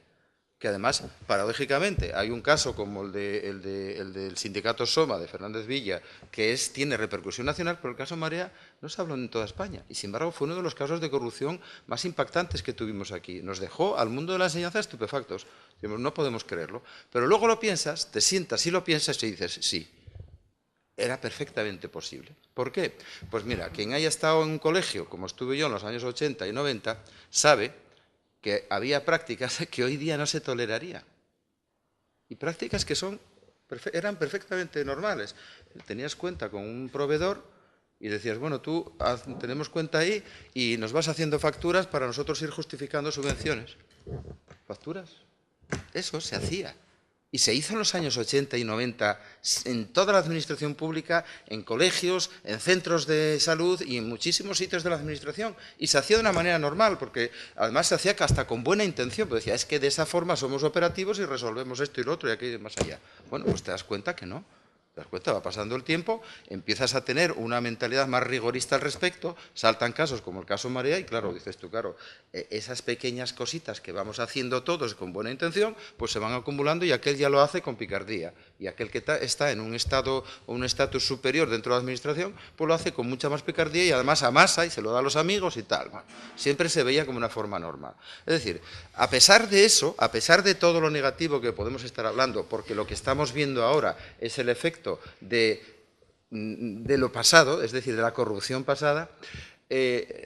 que además, paradójicamente, hay un caso como el del sindicato Soma de Fernández Villa, que tiene repercusión nacional, pero el caso Marea no se habló en toda España. Y, sin embargo, fue uno de los casos de corrupción más impactantes que tuvimos aquí. Nos dejó al mundo de la enseñanza estupefactos. Decimos, no podemos creerlo. Pero luego lo piensas, te sientas y lo piensas y dices, sí, era perfectamente posible. ¿Por qué? Pues mira, quien haya estado en un colegio, como estuve yo en los años 80 y 90, sabe que había prácticas que hoy día no se tolerarían. Y prácticas que eran perfectamente normales. Tenías cuenta con un proveedor y decías, bueno, tú tenemos cuenta ahí y nos vas haciendo facturas para nosotros ir justificando subvenciones. ¿Facturas? Eso se hacía. Y se hizo en los años 80 y 90 en toda la administración pública, en colegios, en centros de salud y en muchísimos sitios de la administración. Y se hacía de una manera normal, porque además se hacía hasta con buena intención. Porque decía, es que de esa forma somos operativos y resolvemos esto y lo otro y aquí más allá. Bueno, pues te das cuenta que no. ¿Te das cuenta? Va pasando el tiempo, empiezas a tener una mentalidad más rigorista al respecto, saltan casos como el caso Marea y claro, dices tú, claro, esas pequeñas cositas que vamos haciendo todos con buena intención, pues se van acumulando y aquel ya lo hace con picardía. Y aquel que está en un estado o un estatus superior dentro de la administración, pues lo hace con mucha más picardía y además amasa y se lo da a los amigos y tal. Bueno, siempre se veía como una forma normal. Es decir, a pesar de eso, a pesar de todo lo negativo que podemos estar hablando, porque lo que estamos viendo ahora es el efecto de lo pasado, es decir, de la corrupción pasada,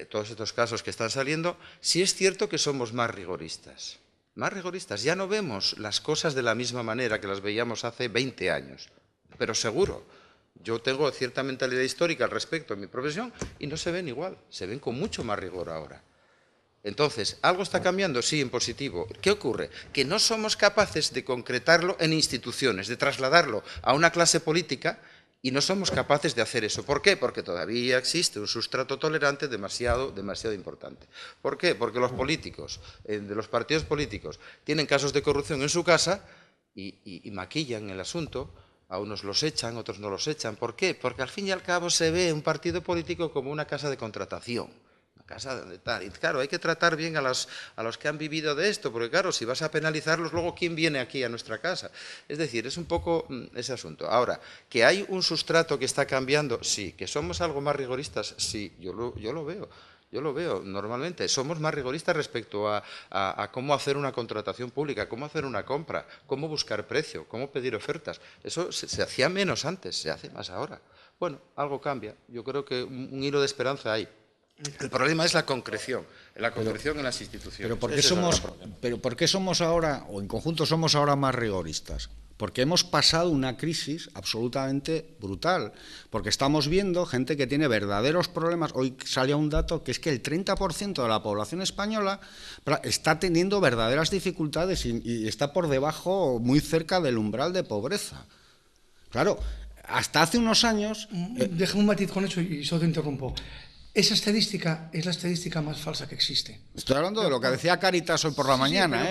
todos estos casos que están saliendo, sí es cierto que somos más rigoristas. Más rigoristas. Ya no vemos las cosas de la misma manera que las veíamos hace 20 años, pero seguro. Yo tengo cierta mentalidad histórica al respecto en mi profesión y no se ven igual, se ven con mucho más rigor ahora. Entonces, ¿algo está cambiando? Sí, en positivo. ¿Qué ocurre? Que no somos capaces de concretarlo en instituciones, de trasladarlo a una clase política y no somos capaces de hacer eso. ¿Por qué? Porque todavía existe un sustrato tolerante demasiado importante. ¿Por qué? Porque los políticos, de los partidos políticos, tienen casos de corrupción en su casa y maquillan el asunto. A unos los echan, otros no los echan. ¿Por qué? Porque al fin y al cabo se ve un partido político como una casa de contratación. Casa de tal. Y claro, hay que tratar bien a los que han vivido de esto, porque claro, si vas a penalizarlos, luego ¿quién viene aquí a nuestra casa? Es decir, es un poco ese asunto. Ahora, ¿que hay un sustrato que está cambiando? Sí. ¿Que somos algo más rigoristas? Sí, yo lo veo. Yo lo veo normalmente. Somos más rigoristas respecto a cómo hacer una contratación pública, cómo hacer una compra, cómo buscar precio, cómo pedir ofertas. Eso se hacía menos antes, se hace más ahora. Bueno, algo cambia. Yo creo que un hilo de esperanza hay. El problema es la concreción en las instituciones. Pero ¿por qué somos ahora, o en conjunto somos ahora más rigoristas? Porque hemos pasado una crisis absolutamente brutal, porque estamos viendo gente que tiene verdaderos problemas. Hoy salía un dato que es que el 30% de la población española está teniendo verdaderas dificultades y está por debajo, muy cerca del umbral de pobreza. Claro, hasta hace unos años... Déjame un matiz con eso y solo te interrumpo. Esa estadística es la estadística más falsa que existe. Estoy hablando de lo que decía Cáritas hoy por la mañana.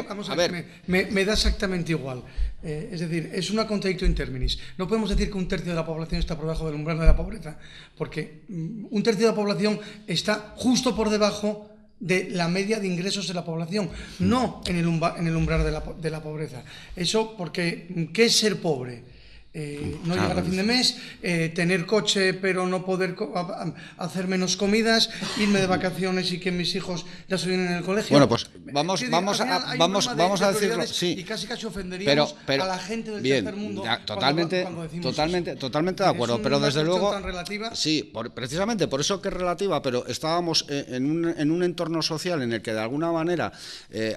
Vamos a ver, me da exactamente igual. Es decir, es una contradictio in terminis. No podemos decir que un tercio de la población está por debajo del umbral de la pobreza, porque un tercio de la población está justo por debajo de la media de ingresos de la población, no en el umbral de la pobreza. Eso porque, ¿qué es ser pobre? No llegar a fin de mes, tener coche pero no poder hacer menos comidas, irme de vacaciones y que mis hijos ya se vienen en el colegio. Bueno, pues vamos a decirlo, sí. Y casi ofenderíamos a la gente del tercer mundo totalmente de acuerdo, pero desde luego tan relativa. Sí, precisamente por eso que es relativa, pero estábamos en un entorno social en el que de alguna manera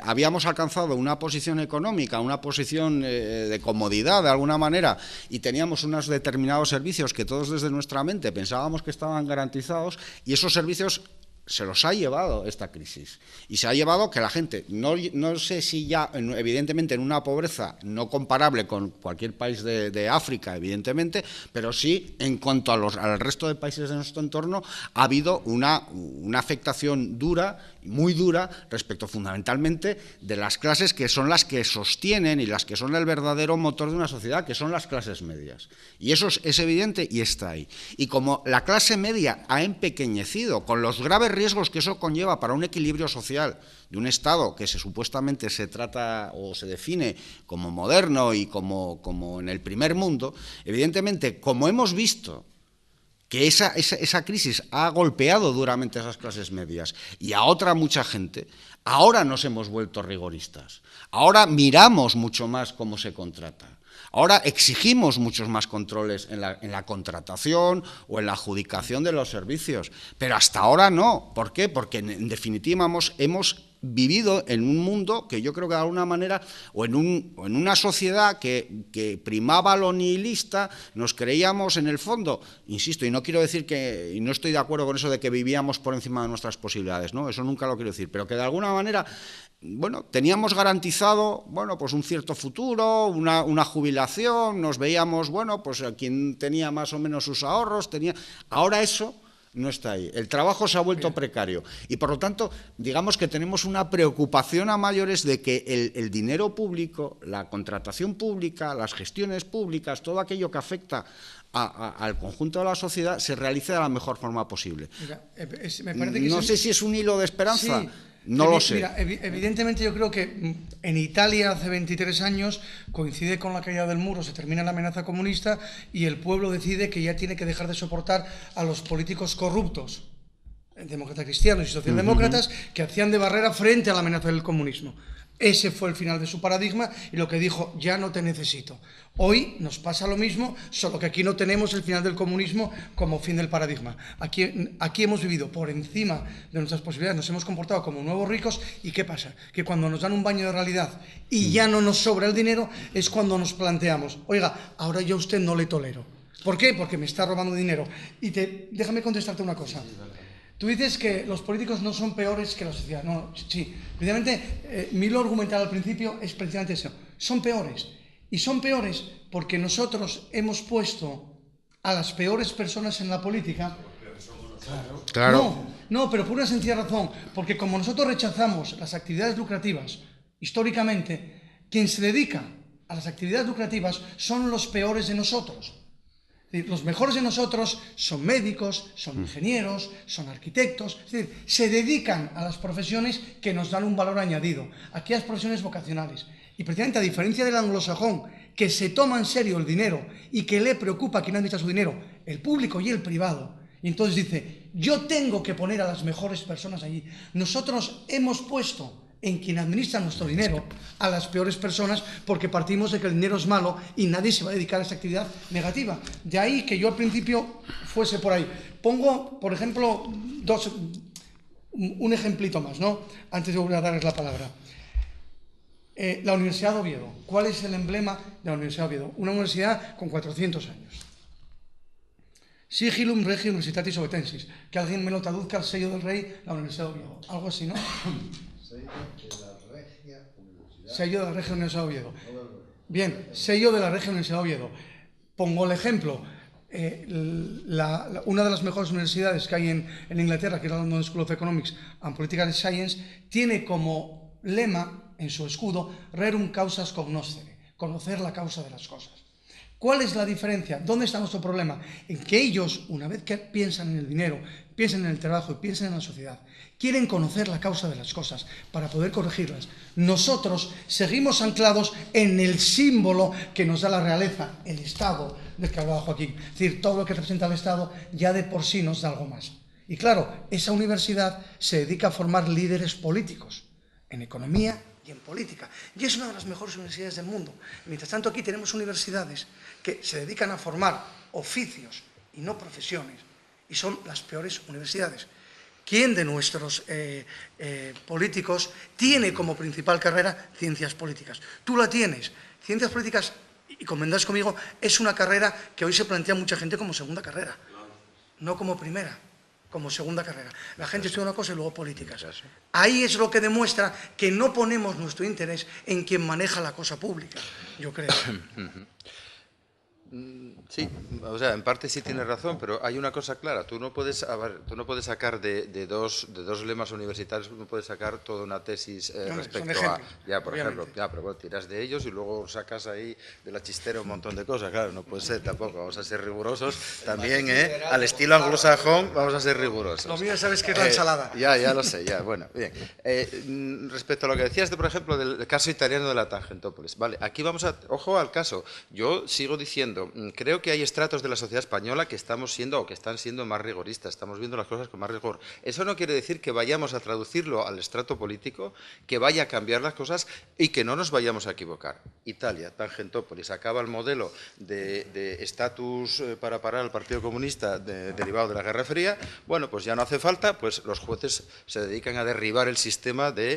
habíamos alcanzado una posición económica, una posición de comodidad de alguna manera, y teníamos unos determinados servicios que todos desde nuestra mente pensábamos que estaban garantizados, y esos servicios se los ha llevado esta crisis. Y se ha llevado que la gente, no sé si ya, evidentemente en una pobreza no comparable con cualquier país de África, evidentemente, pero sí en cuanto al resto de países de nuestro entorno, ha habido una afectación dura, muy dura, respecto fundamentalmente de las clases que son las que sostienen y las que son el verdadero motor de una sociedad, que son las clases medias. Y eso es evidente y está ahí. Y como la clase media ha empequeñecido con los graves riesgos que eso conlleva para un equilibrio social de un Estado que supuestamente se trata o se define como moderno y como en el primer mundo, evidentemente, como hemos visto que esa crisis ha golpeado duramente a esas clases medias y a otra mucha gente, ahora nos hemos vuelto rigoristas, ahora miramos mucho más cómo se contrata. Ahora exigimos muchos más controles en la contratación o en la adjudicación de los servicios, pero hasta ahora no. ¿Por qué? Porque en definitiva hemos vivido en un mundo que yo creo que de alguna manera, o en una sociedad que primaba lo nihilista, nos creíamos en el fondo, insisto, y no quiero decir y no estoy de acuerdo con eso de que vivíamos por encima de nuestras posibilidades, ¿no? Eso nunca lo quiero decir, pero que de alguna manera, bueno, teníamos garantizado, bueno, pues un cierto futuro, una jubilación, nos veíamos, bueno, pues quien tenía más o menos sus ahorros, ahora eso no está ahí. El trabajo se ha vuelto precario y, por lo tanto, digamos que tenemos una preocupación a mayores de que el dinero público, la contratación pública, las gestiones públicas, todo aquello que afecta al conjunto de la sociedad, se realice de la mejor forma posible. Mira, me parece que no sé si es un hilo de esperanza. Sí. No lo sé. Mira, evidentemente yo creo que en Italia hace 23 años coincide con la caída del muro, se termina la amenaza comunista y el pueblo decide que ya tiene que dejar de soportar a los políticos corruptos, demócratas cristianos y socialdemócratas, que hacían de barrera frente a la amenaza del comunismo. Ese fue el final de su paradigma y lo que dijo, ya no te necesito. Hoy nos pasa lo mismo, solo que aquí no tenemos el final del comunismo como fin del paradigma. Aquí hemos vivido por encima de nuestras posibilidades, nos hemos comportado como nuevos ricos y ¿qué pasa? Que cuando nos dan un baño de realidad y ya no nos sobra el dinero, es cuando nos planteamos, oiga, ahora yo a usted no le tolero. ¿Por qué? Porque me está robando dinero. Y déjame contestarte una cosa. Tú dices que los políticos no son peores que la sociedad. No, sí. Precisamente, mi hilo argumental al principio es precisamente eso. Son peores. Y son peores porque nosotros hemos puesto a las peores personas en la política. Claro. No, pero por una sencilla razón. Porque como nosotros rechazamos las actividades lucrativas, históricamente, quien se dedica a las actividades lucrativas son los peores de nosotros. Los mejores de nosotros son médicos, son ingenieros, son arquitectos, es decir, se dedican a las profesiones que nos dan un valor añadido, aquellas profesiones vocacionales. Y precisamente a diferencia del anglosajón, que se toma en serio el dinero y que le preocupa a quien administra su dinero, el público y el privado, y entonces dice, yo tengo que poner a las mejores personas allí. Nosotros hemos puesto en quien administra nuestro dinero a las peores personas porque partimos de que el dinero es malo y nadie se va a dedicar a esta actividad negativa. De ahí que yo al principio fuese por ahí. Pongo, por ejemplo, un ejemplito más, ¿no? Antes de volver a darles la palabra. La Universidad de Oviedo. ¿Cuál es el emblema de la Universidad de Oviedo? Una universidad con 400 años. Sigillum Regii Universitatis Ovetensis. Que alguien me lo traduzca al sello del rey, la Universidad de Oviedo. Algo así, ¿no? Sello de la Regia Universidad de Oviedo. Bien, sello de la Regia Universidad de Oviedo. Pongo el ejemplo. Una de las mejores universidades que hay en Inglaterra, que es la London School of Economics and Political Science, tiene como lema en su escudo Rerum causas cognoscere, conocer la causa de las cosas. ¿Cuál es la diferencia? ¿Dónde está nuestro problema? En que ellos, una vez que piensan en el dinero, piensan en el trabajo y piensan en la sociedad, quieren conocer la causa de las cosas para poder corregirlas. Nosotros seguimos anclados en el símbolo que nos da la realeza, el Estado del que hablaba Joaquín. Es decir, todo lo que representa el Estado ya de por sí nos da algo más. Y claro, esa universidad se dedica a formar líderes políticos en economía y en política. Y es una de las mejores universidades del mundo. Mientras tanto, aquí tenemos universidades que se dedican a formar oficios y no profesiones, y son las peores universidades. ¿Quién de nuestros políticos tiene como principal carrera ciencias políticas? Tú la tienes. Ciencias políticas, y convendrás conmigo, es una carrera que hoy se plantea mucha gente como segunda carrera, no como primera, como segunda carrera. La gente estudia una cosa y luego políticas. Ahí es lo que demuestra que no ponemos nuestro interés en quien maneja la cosa pública, yo creo. Sí, o sea, en parte sí tienes razón, pero hay una cosa clara. Tú no puedes sacar de dos lemas universitarios, no puedes sacar toda una tesis respecto a... Ya, por ejemplo, ya, pero bueno, tiras de ellos y luego sacas ahí de la chistera un montón de cosas. Claro, no puede ser tampoco. Vamos a ser rigurosos. También, al estilo anglosajón, vamos a ser rigurosos. Lo mío sabes que es la ensalada. Ya lo sé, ya, bueno, bien. Respecto a lo que decías, por ejemplo, del caso italiano de la Tangentópolis. Vale, aquí vamos a... Ojo al caso. Yo sigo diciendo... Creo que hay estratos de la sociedad española que estamos siendo o que están siendo más rigoristas, estamos viendo las cosas con más rigor. Eso no quiere decir que vayamos a traducirlo al estrato político, que vaya a cambiar las cosas y que no nos vayamos a equivocar. Italia, Tangentópolis, acaba el modelo de estatus para parar al Partido Comunista derivado de la Guerra Fría. Bueno, pues ya no hace falta, pues los jueces se dedican a derribar el sistema de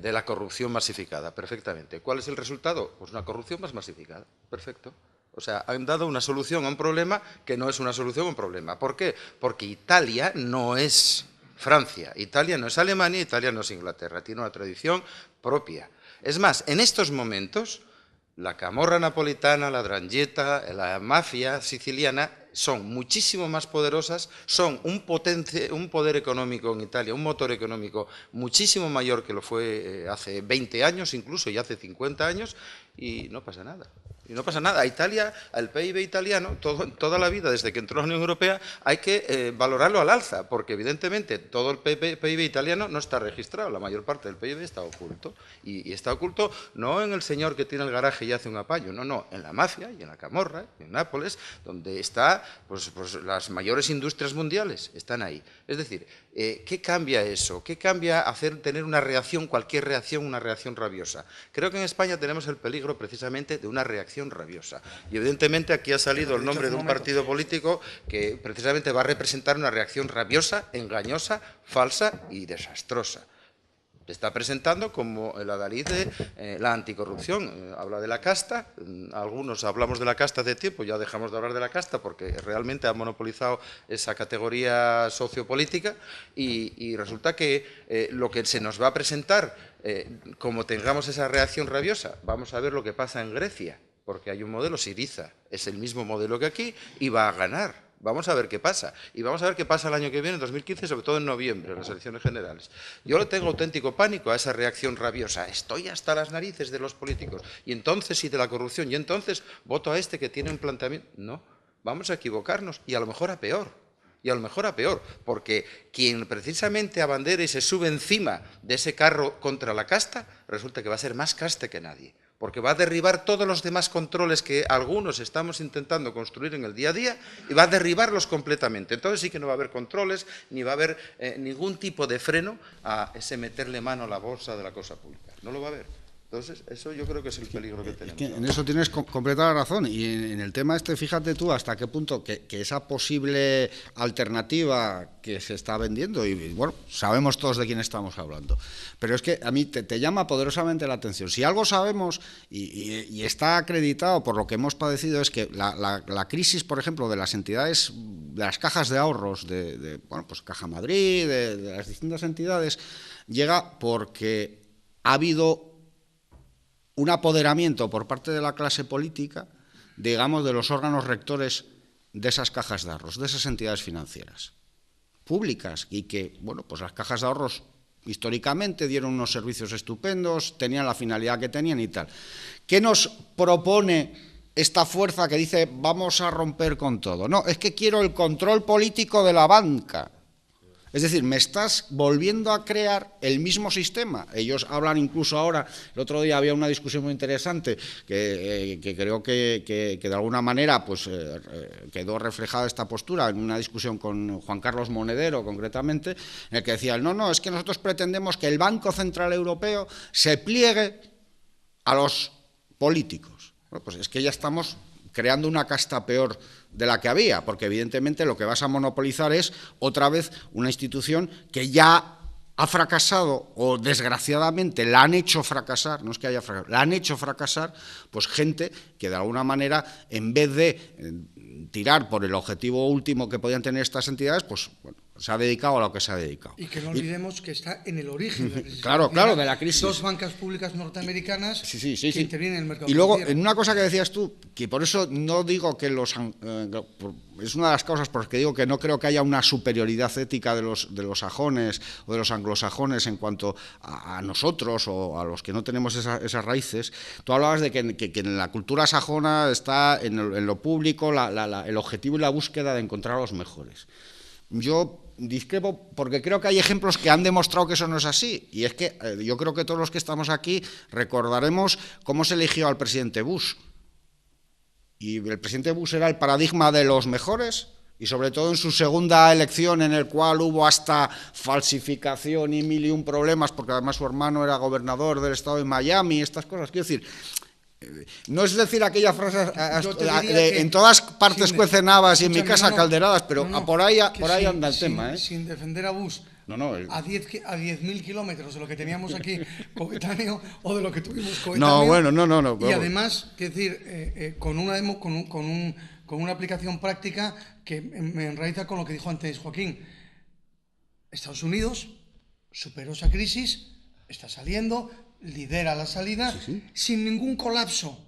la corrupción masificada, perfectamente. ¿Cuál es el resultado? Pues una corrupción más masificada, perfecto. O sea, han dado una solución a un problema que no es una solución a un problema. ¿Por qué? Porque Italia no es Francia, Italia no es Alemania, Italia no es Inglaterra, tiene una tradición propia. Es más, en estos momentos, la camorra napolitana, la 'ndrangheta, la mafia siciliana son muchísimo más poderosas, son un poder económico en Italia, un motor económico muchísimo mayor que lo fue hace 20 años incluso y hace 50 años y no pasa nada. Y no pasa nada. A Italia, al PIB italiano, toda la vida, desde que entró a la Unión Europea, hay que valorarlo al alza, porque evidentemente todo el PIB italiano no está registrado, la mayor parte del PIB está oculto. Y está oculto no en el señor que tiene el garaje y hace un apaño, no, en la mafia y en la camorra, en Nápoles, donde están pues las mayores industrias mundiales, están ahí. Es decir, ¿qué cambia eso? ¿Qué cambia tener una reacción, cualquier reacción, una reacción rabiosa? Creo que en España tenemos el peligro precisamente de una reacción rabiosa. Y evidentemente aquí ha salido el nombre de un partido político que precisamente va a representar una reacción rabiosa, engañosa, falsa y desastrosa. Está presentando como el adalid de la anticorrupción. Habla de la casta, algunos hablamos de la casta hace tiempo, ya dejamos de hablar de la casta porque realmente ha monopolizado esa categoría sociopolítica y resulta que lo que se nos va a presentar, como tengamos esa reacción rabiosa, vamos a ver lo que pasa en Grecia, porque hay un modelo Syriza, es el mismo modelo que aquí y va a ganar. Vamos a ver qué pasa. Y vamos a ver qué pasa el año que viene, en 2015, sobre todo en noviembre, en las elecciones generales. Yo le tengo auténtico pánico a esa reacción rabiosa. Estoy hasta las narices de los políticos. Y entonces, y de la corrupción. Y entonces, voto a este que tiene un planteamiento. No, vamos a equivocarnos. Y a lo mejor a peor. Y a lo mejor a peor. Porque quien precisamente abandera y se sube encima de ese carro contra la casta, resulta que va a ser más caste que nadie. Porque va a derribar todos los demás controles que algunos estamos intentando construir en el día a día y va a derribarlos completamente. Entonces sí que no va a haber controles, ni va a haber ningún tipo de freno a ese meterle mano a la bolsa de la cosa pública. No lo va a haber. Entonces, eso yo creo que es el peligro que tenemos. Es que en eso tienes completa razón. Y en el tema este, fíjate tú hasta qué punto que esa posible alternativa que se está vendiendo, y bueno, sabemos todos de quién estamos hablando, pero es que a mí te llama poderosamente la atención. Si algo sabemos, y está acreditado por lo que hemos padecido, es que la crisis, por ejemplo, de las entidades, de las cajas de ahorros, bueno, pues Caja Madrid, de las distintas entidades, llega porque ha habido un apoderamiento por parte de la clase política, digamos, de los órganos rectores de esas cajas de ahorros, de esas entidades financieras públicas, y que, bueno, pues las cajas de ahorros históricamente dieron unos servicios estupendos, tenían la finalidad que tenían y tal. ¿Qué nos propone esta fuerza que dice vamos a romper con todo? No, es que quiero el control político de la banca. Es decir, me estás volviendo a crear el mismo sistema. Ellos hablan incluso ahora, el otro día había una discusión muy interesante que creo que de alguna manera pues quedó reflejada esta postura en una discusión con Juan Carlos Monedero concretamente, en el que decía, no, es que nosotros pretendemos que el Banco Central Europeo se pliegue a los políticos. Bueno, pues es que ya estamos creando una casta peor de la que había, porque evidentemente lo que vas a monopolizar es otra vez una institución que ya ha fracasado, o desgraciadamente la han hecho fracasar, no es que haya fracasado, la han hecho fracasar, pues gente que de alguna manera, en vez de tirar por el objetivo último que podían tener estas entidades, pues bueno, se ha dedicado a lo que se ha dedicado. Y que no olvidemos que está en el origen de la crisis. Claro, de la crisis. Dos bancas públicas norteamericanas que intervienen en el mercado. Y luego, financiero. en una cosa que decías tú, que por eso no digo que es una de las causas por las que digo que no creo que haya una superioridad ética de los sajones o de los anglosajones en cuanto a nosotros o a los que no tenemos esas raíces. Tú hablabas de que en la cultura sajona está en lo público el objetivo y la búsqueda de encontrar a los mejores. Yo discrepo porque creo que hay ejemplos que han demostrado que eso no es así, y es que yo creo que todos los que estamos aquí recordaremos cómo se eligió al presidente Bush, y el presidente Bush era el paradigma de los mejores, y sobre todo en su segunda elección, en el cual hubo hasta falsificación y mil y un problemas, porque además su hermano era gobernador del estado de Miami, estas cosas. Quiero decir, no es decir aquella frase en todas partes cuecen habas y en mi casa calderadas, pero por ahí anda el tema. Sin defender a Bush, a 10.000 kilómetros de lo que teníamos aquí coetáneo o de lo que tuvimos coetáneo. No. Y además, quiero decir, con una aplicación práctica que me enraiza con lo que dijo antes Joaquín. Estados Unidos superó esa crisis, está saliendo, lidera la salida, sin ningún colapso.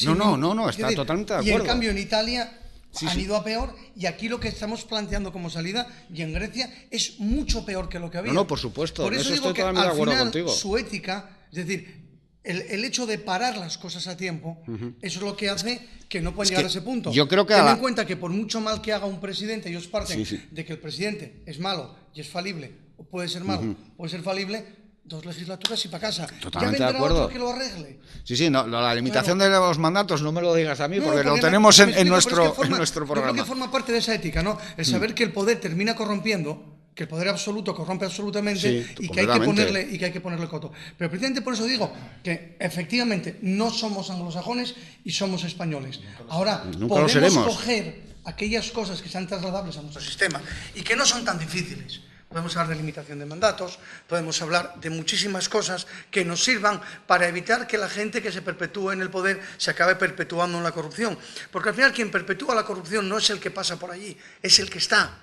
No, está totalmente de acuerdo. Y en cambio en Italia han ido a peor, y aquí lo que estamos planteando como salida, y en Grecia, es mucho peor que lo que había. No, por supuesto. Por eso digo estoy que totalmente al de acuerdo final contigo. Su ética, es decir, el hecho de parar las cosas a tiempo, eso es lo que hace que no puedan llegar a ese punto. Yo creo que ten en cuenta que por mucho mal que haga un presidente, ellos parten Sí. de que el presidente es malo y es falible, o puede ser malo, puede ser falible, 2 legislaturas y para casa. Totalmente ya de vendrá acuerdo. otro que lo arregle. Sí, no, la limitación de los mandatos no me lo digas a mí, No, porque lo no, tenemos me en explico, nuestro pero es que nuestro Yo creo programa. que forma parte de esa ética, ¿no? El saber que el poder termina corrompiendo, que el poder absoluto corrompe absolutamente, Sí, y que hay completamente. que ponerle coto. Pero precisamente por eso digo que efectivamente no somos anglosajones y somos españoles. Ahora, Nunca lo podemos seremos. coger aquellas cosas que sean trasladables a nuestro sistema y que no son tan difíciles. Podemos hablar de limitación de mandatos, podemos hablar de muchísimas cosas que nos sirvan para evitar que la gente que se perpetúe en el poder se acabe perpetuando en la corrupción. Porque al final quien perpetúa la corrupción no es el que pasa por allí, es el que está.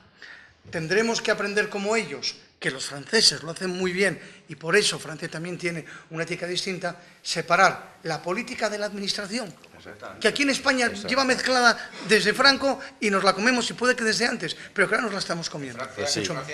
Tendremos que aprender como ellos, que los franceses lo hacen muy bien y por eso Francia también tiene una ética distinta, separar la política de la administración, que aquí en España lleva mezclada desde Franco y nos la comemos y puede que desde antes, pero claro, nos la estamos comiendo. Mucho más.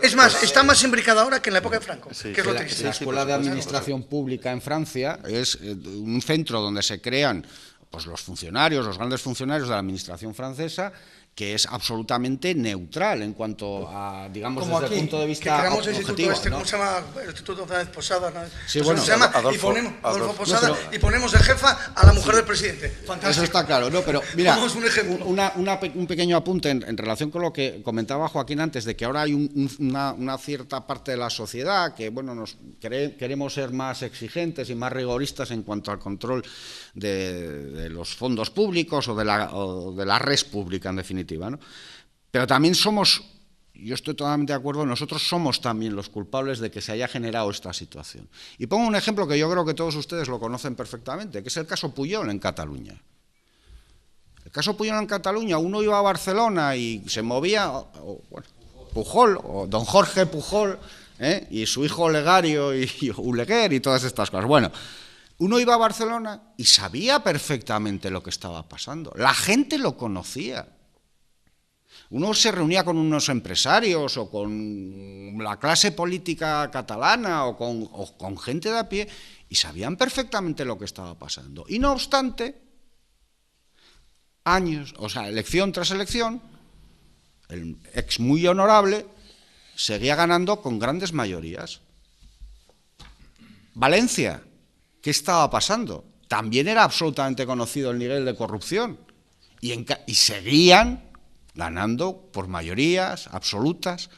Es más, está más imbricada ahora que en la época de Franco, que es lo triste. La Escuela de Administración Pública en Francia es un centro donde se crean pues, los funcionarios, los grandes funcionarios de la administración francesa, que es absolutamente neutral en cuanto a, digamos, como desde aquí, el punto de vista que creamos el objetivo, instituto ¿no? ¿cómo se llama? El Instituto González Posada, ¿no? Sí, Pues bueno, se llama, Adolfo, y ponemos Adolfo Adolfo. Posada, No, pero- y ponemos de jefa a la mujer del presidente. Fantástico. Eso está claro, ¿no? Pero mira, Vamos, un ejemplo. un pequeño apunte en relación con lo que comentaba Joaquín antes, de que ahora hay una cierta parte de la sociedad que, bueno, queremos ser más exigentes y más rigoristas en cuanto al control de los fondos públicos o de la res pública, en definitiva, ¿no? Pero también yo estoy totalmente de acuerdo, nosotros somos también los culpables de que se haya generado esta situación. Y pongo un ejemplo que yo creo que todos ustedes lo conocen perfectamente, que es el caso Pujol en Cataluña. El caso Pujol en Cataluña, uno iba a Barcelona y se movía, Pujol, o don Jorge Pujol, y su hijo Olegario y Oleguer y todas estas cosas. Bueno, uno iba a Barcelona y sabía perfectamente lo que estaba pasando. La gente lo conocía. Uno se reunía con unos empresarios o con la clase política catalana o con gente de a pie y sabían perfectamente lo que estaba pasando. Y no obstante, años, o sea, elección tras elección, el ex muy honorable seguía ganando con grandes mayorías. Valencia, ¿qué estaba pasando? También era absolutamente conocido el nivel de corrupción y seguían ganando por mayorías absolutas,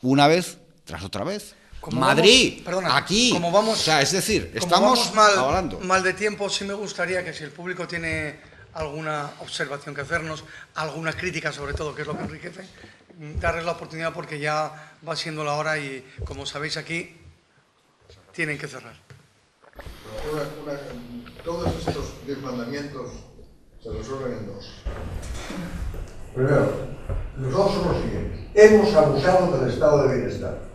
una vez tras otra vez. Como Madrid, vamos, perdona, aquí, como vamos, o sea, es decir, como estamos vamos hablando. mal de tiempo, sí me gustaría que si el público tiene alguna observación que hacernos, alguna crítica sobre todo, que es lo que enriquece, darles la oportunidad porque ya va siendo la hora y, como sabéis aquí, tienen que cerrar. Todos estos 10 mandamientos se resuelven en 2. Primero, los 2 son los siguientes. Hemos abusado del estado de bienestar.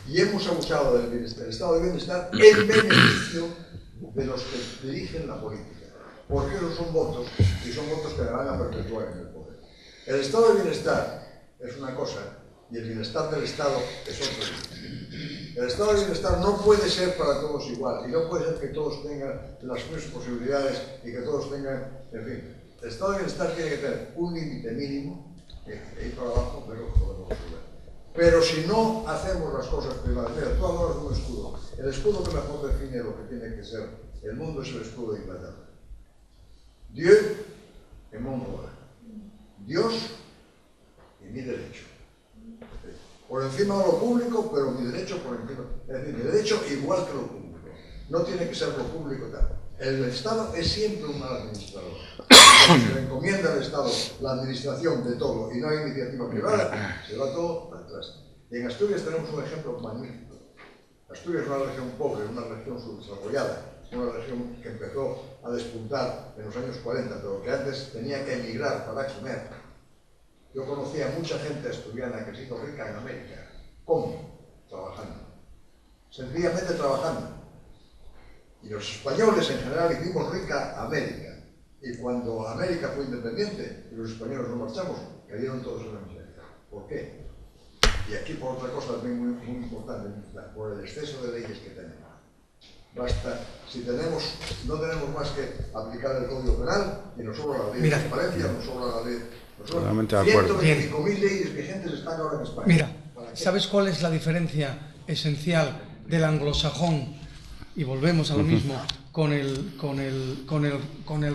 Y hemos abusado del estado de bienestar en beneficio de los que dirigen la política. Porque esos son votos, y son votos que me van a perpetuar en el poder. El estado de bienestar es una cosa, y el bienestar del Estado es otra. El estado de bienestar no puede ser para todos igual, y no puede ser que todos tengan las mismas posibilidades y que todos tengan, en fin. El estado de bienestar tiene que tener un límite mínimo, que ir para abajo, pero podemos subir. Pero si no hacemos las cosas privadas, mira, tú hablas de un escudo. El escudo que mejor define lo que tiene que ser el mundo es el escudo de Inglaterra. Dieu et mon droit. Dios y mi derecho. Por encima de lo público, pero mi derecho por encima. Es decir, mi derecho igual que lo público. No tiene que ser lo público tal. El Estado es siempre un mal administrador. Se le encomienda al Estado la administración de todo y no hay iniciativa privada, se va todo para atrás. Y en Asturias tenemos un ejemplo magnífico. Asturias es una región pobre, una región subdesarrollada, una región que empezó a despuntar en los años 40, pero que antes tenía que emigrar para comer. Yo conocía a mucha gente asturiana que se hizo rica en América. ¿Cómo? Trabajando. Sencillamente trabajando. Y los españoles en general hicimos rica América. Y cuando América fue independiente y los españoles no marchamos, cayeron todos en la miseria. ¿Por qué? Y aquí por otra cosa también muy importante, por el exceso de leyes que tenemos. basta, si no tenemos más que aplicar el Código Penal y nos sobra la ley de transparencia, nos sobra la ley. Totalmente de acuerdo. 125.000 leyes vigentes están ahora en España. Mira, ¿sabes cuál es la diferencia esencial del anglosajón? Y volvemos a lo mismo con el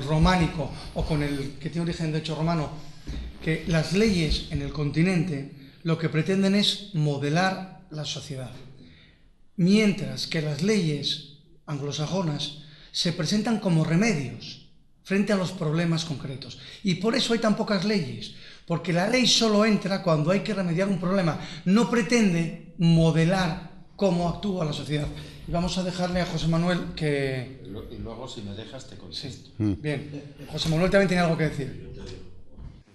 románico o con el que tiene origen de hecho romano, que las leyes en el continente lo que pretenden es modelar la sociedad, mientras que las leyes anglosajonas se presentan como remedios frente a los problemas concretos. Y por eso hay tan pocas leyes, porque la ley solo entra cuando hay que remediar un problema, no pretende modelar cómo actúa la sociedad. Y vamos a dejarle a José Manuel que... Y luego, si me dejas, te contesto. Sí. Bien, José Manuel también tiene algo que decir.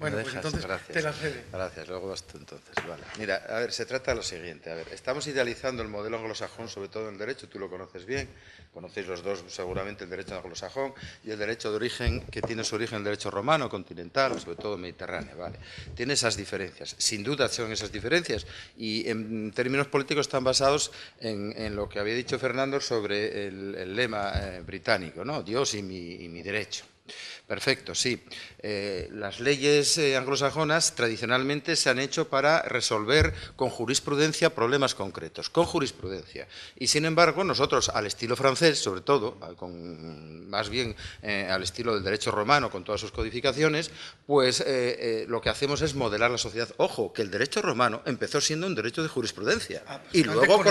Bueno, pues entonces gracias. te la cede. Gracias, luego vas tú entonces. Vale. Mira, a ver, se trata de lo siguiente. A ver, estamos idealizando el modelo anglosajón, sobre todo en el derecho, tú lo conoces bien, conocéis los dos seguramente el derecho anglosajón y el derecho de origen, que tiene su origen en el derecho romano, continental, sobre todo mediterráneo, ¿vale? Tiene esas diferencias, sin duda son esas diferencias, y en términos políticos están basados en lo que había dicho Fernando sobre el lema británico, ¿no? Dios y mi derecho. Perfecto, sí. Las leyes anglosajonas tradicionalmente se han hecho para resolver con jurisprudencia problemas concretos, con jurisprudencia. Y sin embargo, nosotros, al estilo francés, sobre todo, más bien al estilo del derecho romano, con todas sus codificaciones, pues lo que hacemos es modelar la sociedad. Ojo, que el derecho romano empezó siendo un derecho de jurisprudencia. Y luego,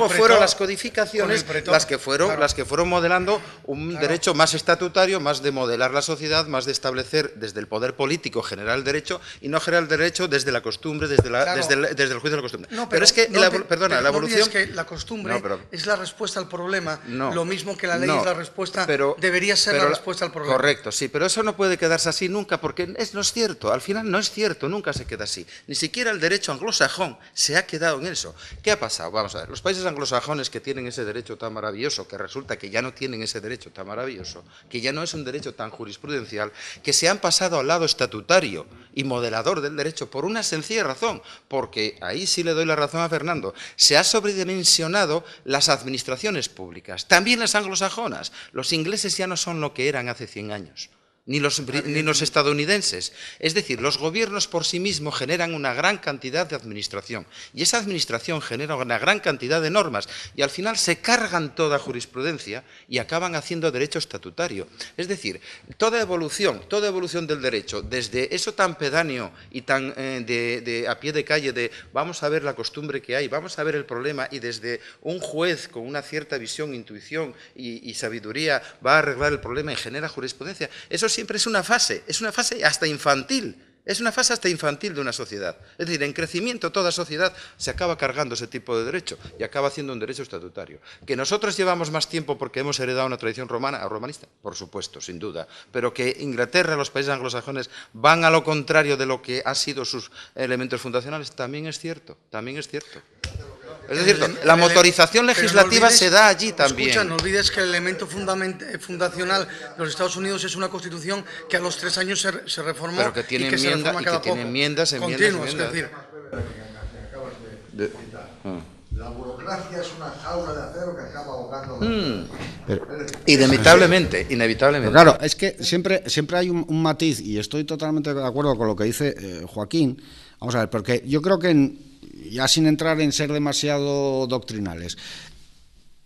fueron las codificaciones las que fueron modelando un derecho más estatutario, más de modelar la sociedad, más de establecer desde el poder político generar el derecho y no generar el derecho desde la costumbre, desde el juicio de la costumbre. No, pero es que, la evolución... No, que la costumbre es la respuesta al problema, lo mismo que la ley es la respuesta, debería ser la respuesta al problema. Correcto, sí, pero eso no puede quedarse así nunca, porque no es cierto, al final no es cierto, nunca se queda así. Ni siquiera el derecho anglosajón se ha quedado en eso. ¿Qué ha pasado? Vamos a ver, los países anglosajones que tienen ese derecho tan maravilloso, que resulta que ya no tienen ese derecho tan maravilloso, que ya no es un derecho tan jurisprudencial, que se han pasado al lado estatutario y modelador del derecho por una sencilla razón, porque ahí sí le doy la razón a Fernando, se ha sobredimensionado las administraciones públicas, también las anglosajonas. Los ingleses ya no son lo que eran hace 100 años. Ni los estadounidenses. Es decir, los gobiernos por sí mismos generan una gran cantidad de administración y esa administración genera una gran cantidad de normas y al final se cargan toda jurisprudencia y acaban haciendo derecho estatutario. Es decir, toda evolución del derecho, desde eso tan pedáneo y tan a pie de calle de vamos a ver la costumbre que hay, vamos a ver el problema y desde un juez con una cierta visión, intuición y sabiduría va a arreglar el problema y genera jurisprudencia, eso siempre es una fase hasta infantil, de una sociedad. Es decir, en crecimiento toda sociedad se acaba cargando ese tipo de derecho y acaba haciendo un derecho estatutario. ¿Que nosotros llevamos más tiempo porque hemos heredado una tradición romanista? Por supuesto, sin duda. Pero que Inglaterra, los países anglosajones, van a lo contrario de lo que han sido sus elementos fundacionales, también es cierto. Es decir, la motorización legislativa se da allí también. Escucha, no olvides que el elemento fundacional de los Estados Unidos es una constitución que a los 3 años se reformó, pero que tiene enmiendas. Es decir, la burocracia es una jaula de acero que acaba ahogando. Inevitablemente. Pero claro, es que siempre hay un matiz, y estoy totalmente de acuerdo con lo que dice Joaquín. Vamos a ver, porque yo creo que ya sin entrar en ser demasiado doctrinales,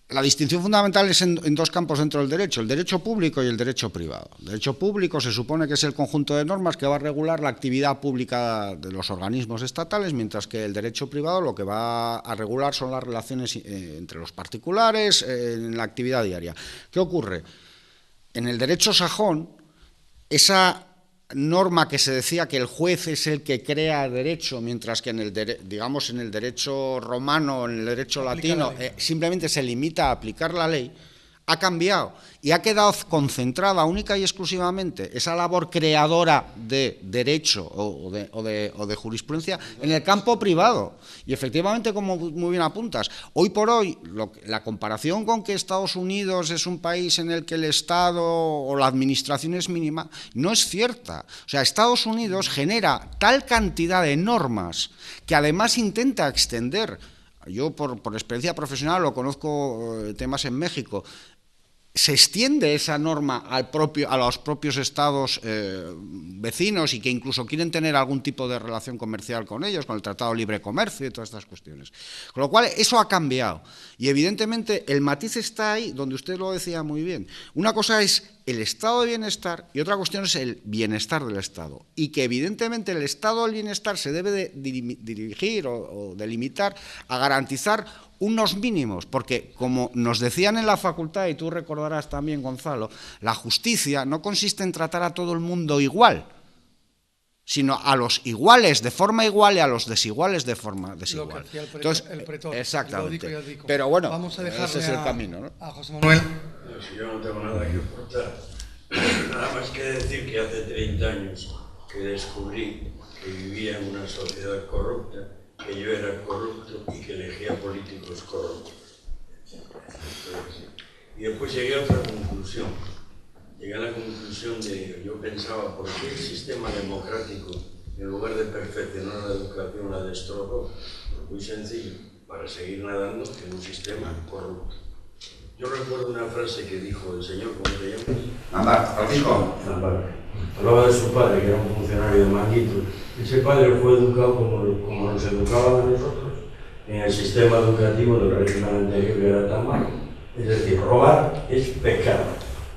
la distinción fundamental es en 2 campos dentro del derecho, el derecho público y el derecho privado. El derecho público se supone que es el conjunto de normas que va a regular la actividad pública de los organismos estatales, mientras que el derecho privado lo que va a regular son las relaciones entre los particulares en la actividad diaria. ¿Qué ocurre? En el derecho sajón, esa norma que se decía que el juez es el que crea el derecho, mientras que en el derecho romano, en el derecho latino, simplemente se limita a aplicar la ley, ha cambiado y ha quedado concentrada única y exclusivamente esa labor creadora de derecho o de jurisprudencia en el campo privado. Y efectivamente, como muy bien apuntas, hoy por hoy la comparación con que Estados Unidos es un país en el que el Estado o la administración es mínima, no es cierta. O sea, Estados Unidos genera tal cantidad de normas que además intenta extender yo por experiencia profesional lo conozco, temas en México, se extiende esa norma a los propios estados vecinos y que incluso quieren tener algún tipo de relación comercial con ellos, con el Tratado de Libre Comercio y todas estas cuestiones. Con lo cual, eso ha cambiado. Y evidentemente el matiz está ahí, donde usted lo decía muy bien. Una cosa es el estado de bienestar y otra cuestión es el bienestar del Estado. Y que evidentemente el estado del bienestar se debe de dirigir o delimitar a garantizar unos mínimos, porque como nos decían en la facultad, y tú recordarás también, Gonzalo, la justicia no consiste en tratar a todo el mundo igual, sino a los iguales de forma igual y a los desiguales de forma desigual. Lo que hacía el pretor, exactamente. El dico. Pero bueno, vamos a ese es el camino, ¿no? A José Manuel. Si yo no tengo nada que aportar, nada más que decir que hace 30 años que descubrí que vivía en una sociedad corrupta, que yo era corrupto y que elegía políticos corruptos. Y después llegué a otra conclusión. Llegué a la conclusión de, yo pensaba, ¿por qué el sistema democrático, en lugar de perfeccionar la educación, la destrozó? Pues muy sencillo, para seguir nadando en un sistema corrupto. Yo recuerdo una frase que dijo el señor, ¿cómo se llama? Anda, Francisco. Hablaba de su padre, que era un funcionario de Manguito. Ese padre fue educado como nos educaban a nosotros en el sistema educativo del régimen anterior, que era tan malo. Es decir, robar es pecado.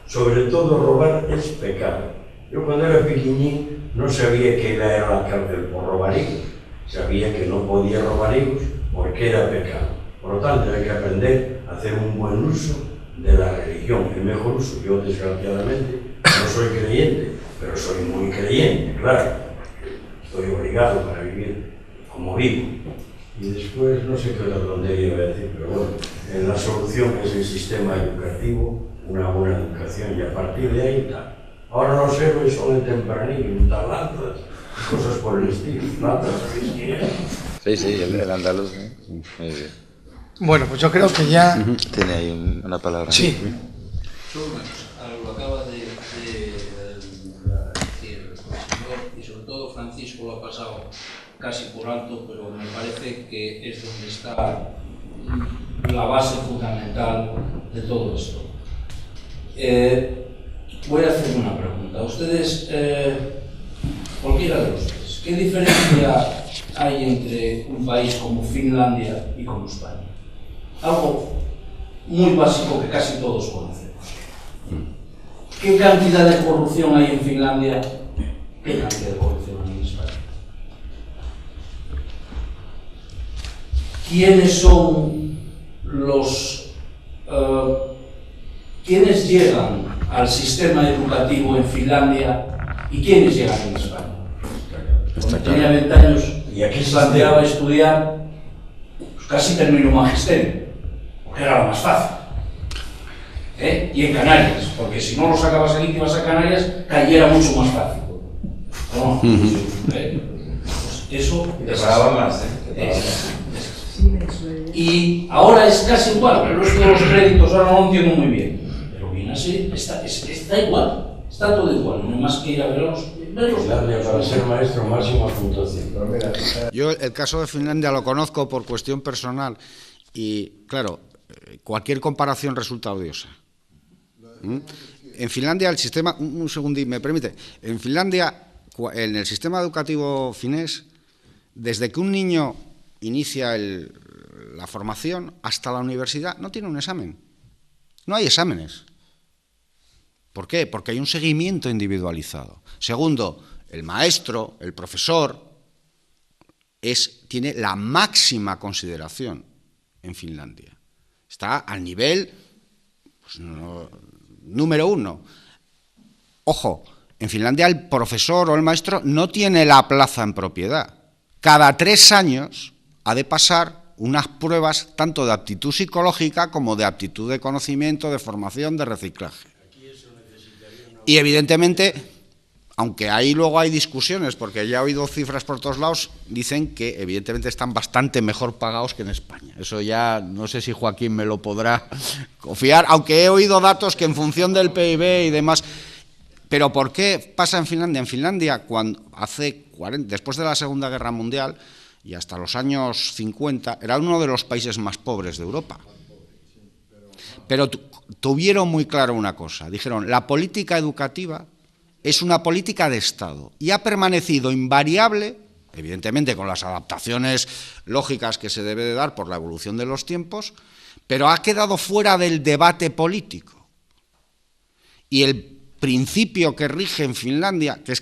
Sobre todo robar es pecado. Yo cuando era pequeñín no sabía que era la cárcel por robar higos. Sabía que no podía robar higos porque era pecado. Por lo tanto, hay que aprender a hacer un buen uso de la religión, el mejor uso. Yo, desgraciadamente, no soy creyente, pero soy muy creyente, claro. Estoy obligado para vivir como vivo. Y después, no sé qué otra tontería iba a decir, pero bueno, la solución es el sistema educativo, una buena educación, y a partir de ahí tal. Ahora los héroes son el tempranillo, talantas, cosas por el estilo, plantas, Sí, el andaluz. Muy bien. Bueno, pues yo creo que ya... Tiene ahí una palabra. Sí. Solo una cosa, lo acaba de decir el señor, y sobre todo Francisco lo ha pasado casi por alto, pero me parece que es donde está la base fundamental de todo esto. Voy a hacer una pregunta. Ustedes, cualquiera de ustedes, ¿qué diferencia hay entre un país como Finlandia y como España? Algo muy básico que casi todos conocemos. ¿Qué cantidad de corrupción hay en Finlandia? ¿Qué cantidad de corrupción hay en España? ¿Quiénes son los... quiénes llegan al sistema educativo en Finlandia y quiénes llegan en España? Cuando tenía 20 años y aquí se planteaba estudiar, pues casi terminó magisterio, porque era lo más fácil. Y en Canarias, porque si no lo sacabas aquí y ibas a Canarias, cayera mucho más fácil. ¿No? Pues eso... Te pagaba más, Y ahora es casi igual, pero es que los créditos ahora no lo entiendo muy bien. Pero bien así, está igual, está todo igual, no hay más que ir a verlos. Finlandia, para ser maestro, máxima puntuación. Yo el caso de Finlandia lo conozco por cuestión personal y, claro, cualquier comparación resulta odiosa. En Finlandia el sistema, un segundín, me permite, en Finlandia, en el sistema educativo finés, desde que un niño inicia la formación hasta la universidad, no tiene un examen. No hay exámenes. ¿Por qué? Porque hay un seguimiento individualizado. Segundo, el maestro, el profesor, tiene la máxima consideración en Finlandia. Está al nivel número 1. Ojo, en Finlandia el profesor o el maestro no tiene la plaza en propiedad. Cada 3 años ha de pasar unas pruebas tanto de aptitud psicológica como de aptitud de conocimiento, de formación, de reciclaje. Y evidentemente, aunque ahí luego hay discusiones, porque ya he oído cifras por todos lados, dicen que evidentemente están bastante mejor pagados que en España. Eso ya no sé si Joaquín me lo podrá confiar, aunque he oído datos que en función del PIB y demás. Pero ¿por qué pasa en Finlandia? En Finlandia, después de la Segunda Guerra Mundial, y hasta los años 50 era uno de los países más pobres de Europa. Pero tuvieron muy claro una cosa, dijeron, la política educativa es una política de Estado y ha permanecido invariable, evidentemente con las adaptaciones lógicas que se debe de dar por la evolución de los tiempos, pero ha quedado fuera del debate político. Y el principio que rige en Finlandia, que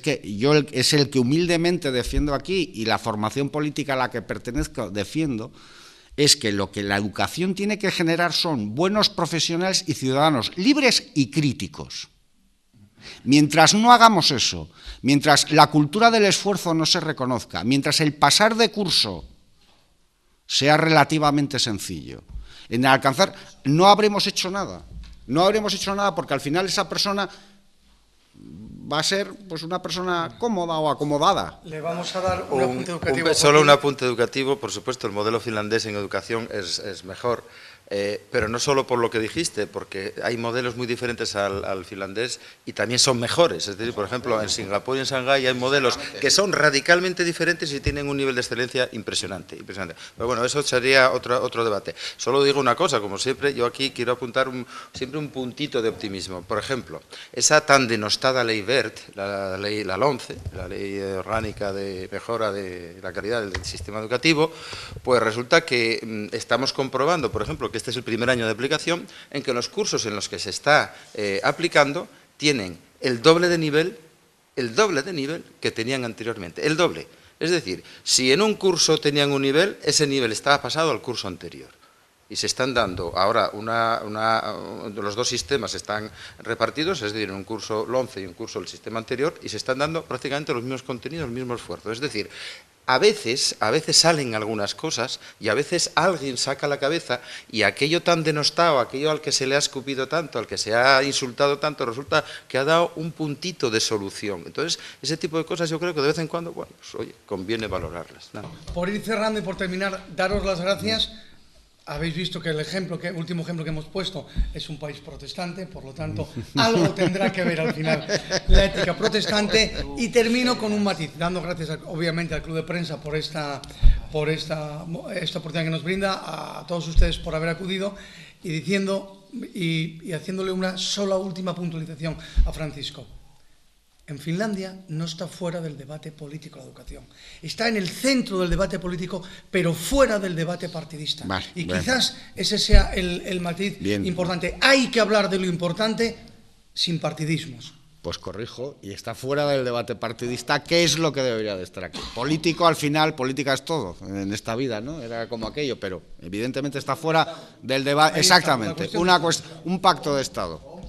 es el que humildemente defiendo aquí y la formación política a la que pertenezco defiendo, es que lo que la educación tiene que generar son buenos profesionales y ciudadanos libres y críticos. Mientras no hagamos eso, mientras la cultura del esfuerzo no se reconozca, mientras el pasar de curso sea relativamente sencillo, en alcanzar, no habremos hecho nada. No habremos hecho nada porque al final esa persona va a ser pues una persona cómoda o acomodada. Le vamos a dar un apunte educativo. Solo un apunte educativo, por supuesto, el modelo finlandés en educación es mejor, pero no solo por lo que dijiste, porque hay modelos muy diferentes al finlandés y también son mejores. Es decir, por ejemplo, en Singapur y en Shanghái hay modelos que son radicalmente diferentes y tienen un nivel de excelencia impresionante. Pero bueno, eso sería otro debate. Solo digo una cosa, como siempre, yo aquí quiero apuntar siempre un puntito de optimismo. Por ejemplo, esa tan denostada ley BERT, la LOMCE, la Ley Orgánica de Mejora de la Calidad del Sistema Educativo, pues resulta que estamos comprobando, por ejemplo, que este es el primer año de aplicación, en que los cursos en los que se está aplicando tienen el doble de nivel que tenían anteriormente, el doble. Es decir, si en un curso tenían un nivel, ese nivel estaba pasado al curso anterior. Y se están dando, ahora los dos sistemas están repartidos, es decir, en un curso LOMCE y un curso del sistema anterior, y se están dando prácticamente los mismos contenidos, el mismo esfuerzo. Es decir, a veces salen algunas cosas y a veces alguien saca la cabeza y aquello tan denostado, aquello al que se le ha escupido tanto, al que se ha insultado tanto, resulta que ha dado un puntito de solución. Entonces, ese tipo de cosas yo creo que de vez en cuando, bueno, pues, oye, conviene valorarlas. Nada. Por ir cerrando y por terminar, daros las gracias. Habéis visto que el último ejemplo que hemos puesto es un país protestante, por lo tanto, algo tendrá que ver al final la ética protestante. Y termino con un matiz, dando gracias obviamente al Club de Prensa por esta oportunidad que nos brinda, a todos ustedes por haber acudido, y diciendo y haciéndole una sola última puntualización a Francisco. En Finlandia no está fuera del debate político la educación. Está en el centro del debate político, pero fuera del debate partidista. Y quizás ese sea el matiz importante. Hay que hablar de lo importante sin partidismos. Pues corrijo, y está fuera del debate partidista, ¿qué es lo que debería de estar aquí? Político, al final, política es todo en esta vida, ¿no? Era como aquello, pero evidentemente está fuera del debate. Exactamente, un pacto de Estado.